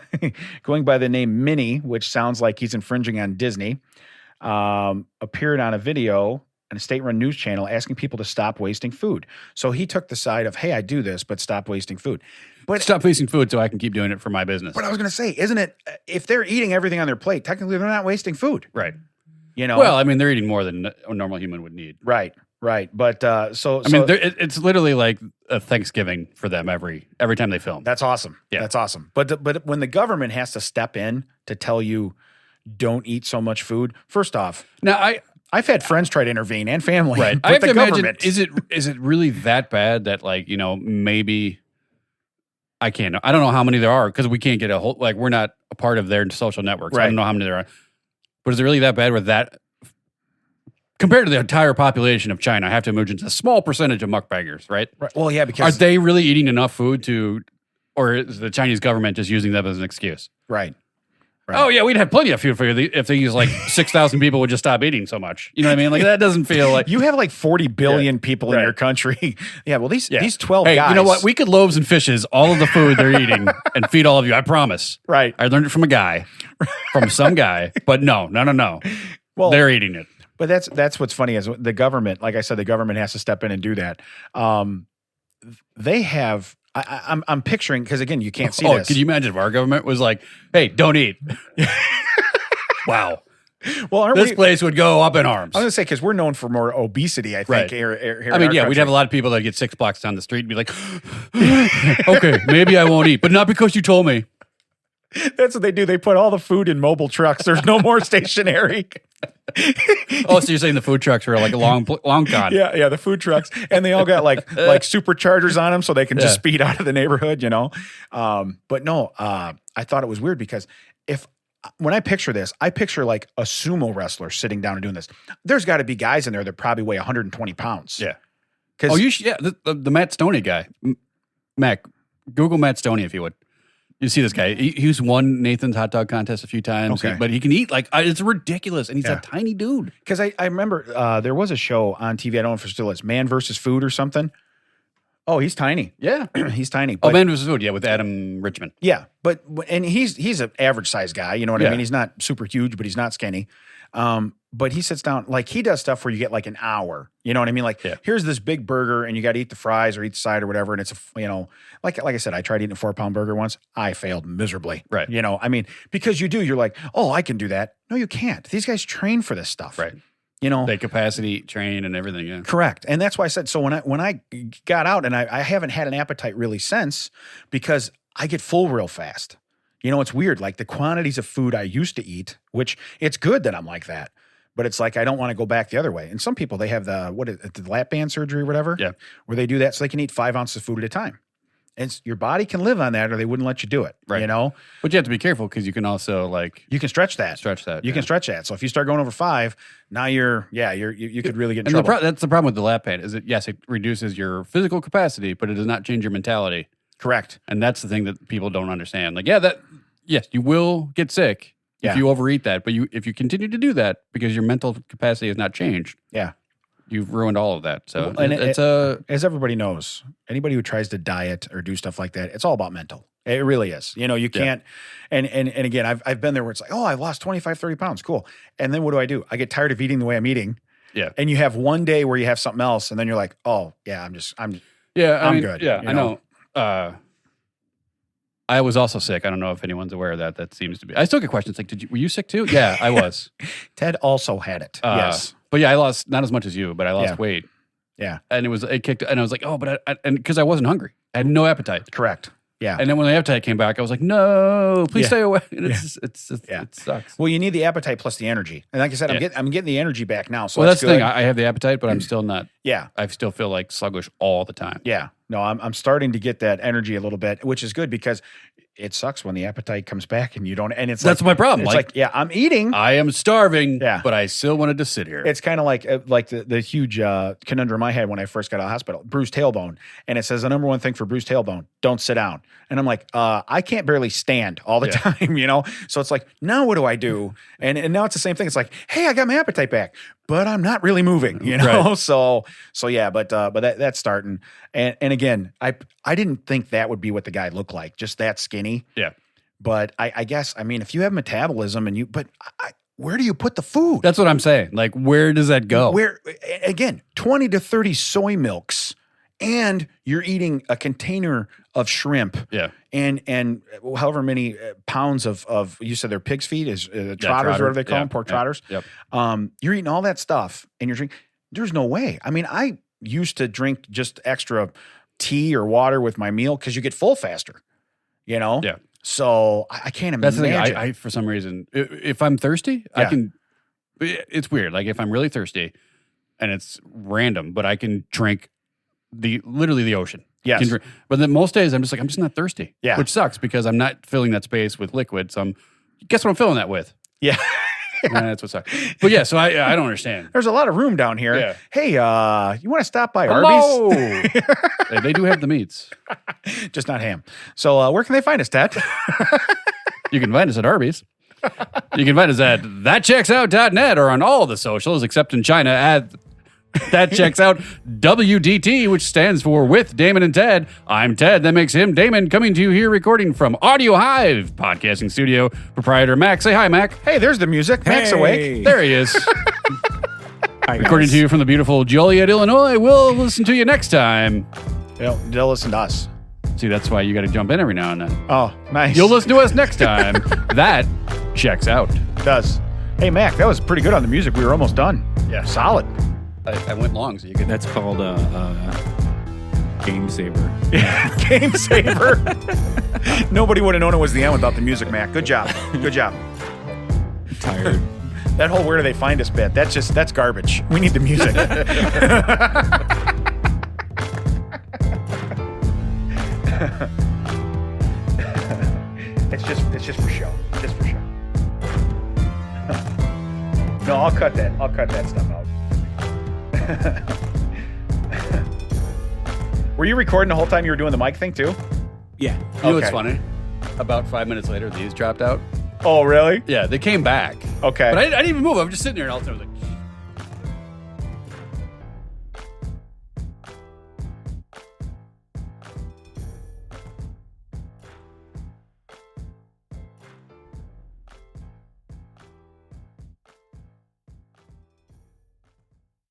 Going by the name Minnie, which sounds like he's infringing on Disney, appeared on a video on a state-run news channel asking people to stop wasting food. So he took the side of, hey, I do this, but stop wasting food. But stop wasting food so I can keep doing it for my business. But I was going to say, isn't it, if they're eating everything on their plate, technically they're not wasting food. Right. Well, I mean, they're eating more than a normal human would need. Right. Right. But I mean, it's literally like a Thanksgiving for them every time they film. that's awesome. Yeah. That's awesome. But when the government has to step in to tell you don't eat so much food, first off, Now, I've had friends try to intervene and family. right. But I have the to imagine, government, is it really that bad that, like, maybe I don't know how many there are because we can't get a whole, like, we're not a part of their social networks. I Right. don't know how many there are. But is it really that bad with that? Compared to the entire population of China, I have to imagine it's a small percentage of mukbangers, right? Right. Well, yeah, Are because they really eating enough food or is the Chinese government just using them as an excuse? right. Right. Oh, yeah, we'd have plenty of food for you if these, like, 6,000 people would just stop eating so much. You know what I mean? Like, that doesn't feel like... You have like 40 billion people in Right. your country. Yeah, well, these 12 Hey, guys. you know what? We could loaves and fishes all of the food they're eating and feed all of you. I promise. Right. I learned it from a guy, from some guy. But no. Well, They're eating it. But that's what's funny is the government, like I said, the government has to step in and do that. They have, I'm picturing, because again, you can't see this. Could you imagine if our government was like, hey, don't eat? Wow. Well, aren't This we? place would go up in arms. I was going to say, because we're known for more obesity, I think. Right. Here I mean, in yeah, our we'd have a country. lot of people that get 6 blocks down the street and be like, okay, maybe I won't eat, but not because you told me. That's what they do. They put all the food in mobile trucks. There's no more stationary. Oh, so you're saying the food trucks are like a long con? Yeah, the food trucks, and they all got like superchargers on them, so they can just Yeah. speed out of the neighborhood, But no, I thought it was weird because when I picture this, I picture like a sumo wrestler sitting down and doing this. There's got to be guys in there that probably weigh 120 pounds. Yeah. Because You should, the Matt Stoney guy. Mac, Google Matt Stoney if you would. You see this guy. He's won Nathan's hot dog contest a few times, Okay. but he can eat like it's ridiculous, and he's Yeah. a tiny dude. Because I remember there was a show on TV. I don't know if it still is, Man versus Food or something. Oh, he's tiny. Yeah. He's tiny. Oh, But, Man vs. Food, yeah, with Adam Richman. yeah, but he's an average size guy. You know what I Yeah. mean? He's not super huge, but he's not skinny. But he sits down, like he does stuff where you get like an hour. You know what I mean? Like, Yeah. here's this big burger, and you got to eat the fries or eat the side or whatever. And it's like I said, I tried eating a 4-pound burger once. I failed miserably. Right. I mean, because you're like, oh, I can do that. No, you can't. These guys train for this stuff. Right. They They capacity train and everything, yeah. Correct. And that's why I said, so when I got out, and I haven't had an appetite really since, because I get full real fast. It's weird. Like the quantities of food I used to eat, which it's good that I'm like that, but it's like I don't want to go back the other way. And some people, they have the lap band surgery or whatever, Yeah. where they do that so they can eat 5 ounces of food at a time. And your body can live on that, or they wouldn't let you do it. Right. But you have to be careful because you can also You can stretch that. You can stretch that. So if you start going over 5, now you could really get in And trouble. that's the problem with the lap band is that, yes, it reduces your physical capacity, but it does not change your mentality. Correct. And that's the thing that people don't understand. Like, yes, you will get sick Yeah. if you overeat that, but if you continue to do that because your mental capacity has not changed, Yeah. you've ruined all of that. So And it's as everybody knows, anybody who tries to diet or do stuff like that, it's all about mental. It really is. You can't, and again, I've been there where it's like, oh, I lost 25, 30 pounds. Cool. And then what do? I get tired of eating the way I'm eating. Yeah. And you have one day where you have something else, and then you're like, oh yeah, I'm I mean, good, Yeah, you I know. I was also sick. I don't know if anyone's aware of that. That seems to be. I still get questions like, "Were you sick too?" Yeah, I was. Ted also had it. Yes. But yeah, I lost not as much as you, but I lost Yeah. weight. Yeah. And it kicked, and I was like, oh, but and because I wasn't hungry, I had no appetite. Correct. Yeah. And then when the appetite came back, I was like, no, please Yeah. stay away. And Yeah. it sucks. Well, you need the appetite plus the energy. And like I said, I'm getting the energy back now. So Well, that's the good. thing. I have the appetite, but I'm still not. Yeah. I still feel like sluggish all the time. Yeah. No, I'm starting to get that energy a little bit, which is good because it sucks when the appetite comes back and you don't. And it's That's my problem. It's like, yeah, I'm eating. I am starving, Yeah. but I still wanted to sit here. It's kind of like the huge conundrum I had when I first got out of the hospital, bruised tailbone. And it says the number one thing for bruised tailbone, don't sit down. And I'm like, I can't barely stand all the time, So it's like, now what do I do? And now it's the same thing. It's like, hey, I got my appetite back, but I'm not really moving, Right. So yeah, but that's starting. And again, I didn't think that would be what the guy looked like, just that skinny. Yeah. But I guess, I mean, if you have metabolism where do you put the food? That's what I'm saying. Like, where does that go? Where, again, 20 to 30 soy milks, and you're eating a container of shrimp. Yeah. And however many pounds of you said they're pig's feet, trotters, trotter. whatever they call Yeah. them, pork Yeah. trotters. Yep. You're eating all that stuff, and you're drinking. There's no way. I mean, I used to drink just extra tea or water with my meal because you get full faster, you know? Yeah. So I can't That's imagine. the thing. I for some reason, if I'm thirsty, I Yeah. can. It's weird. Like if I'm really thirsty, and it's random, but I can drink literally the ocean. Yes. But then most days I'm just not thirsty. Yeah. Which sucks because I'm not filling that space with liquid. So guess what I'm filling that with? Yeah. That's what sucks. But yeah, so I don't understand. There's a lot of room down here. Yeah. Hey, you want to stop by Arby's? Hello. They do have the meats. Just not ham. So where can they find us, Ted? You can find us at Arby's. You can find us at thatchecksout.net or on all the socials except in China at That Checks Out WDT, which stands for With Damon and Ted. I'm Ted. That makes him Damon, coming to you here recording from Audiohive Podcasting Studio. Proprietor Mac. Say hi, Mac. Hey, there's the music. Mac's awake. There he is. Hi, Recording guys. to you from the beautiful Joliet, Illinois. We'll listen to you next time. They'll listen to us. See, that's why you got to jump in every now and then. Oh, nice. You'll listen to us next time. That checks out. It does. Hey, Mac, that was pretty good on the music. We were almost done. Yeah, solid. I went long, so you could. That's called Game Saver. Yeah, Game Saver. Nobody would have known it was the end without the music, Mac. Good job. Good job. Tired. That whole "where do they find us" bit, that's garbage. We need the music. It's just for show. Just for show. No, I'll cut that. I'll cut that stuff out. Were you recording the whole time you were doing the mic thing too? Yeah. You know what's Okay. funny? About 5 minutes later, these dropped out. Oh, really? Yeah, they came back. Okay. But I didn't even move. I was just sitting there, and all of a sudden I was like,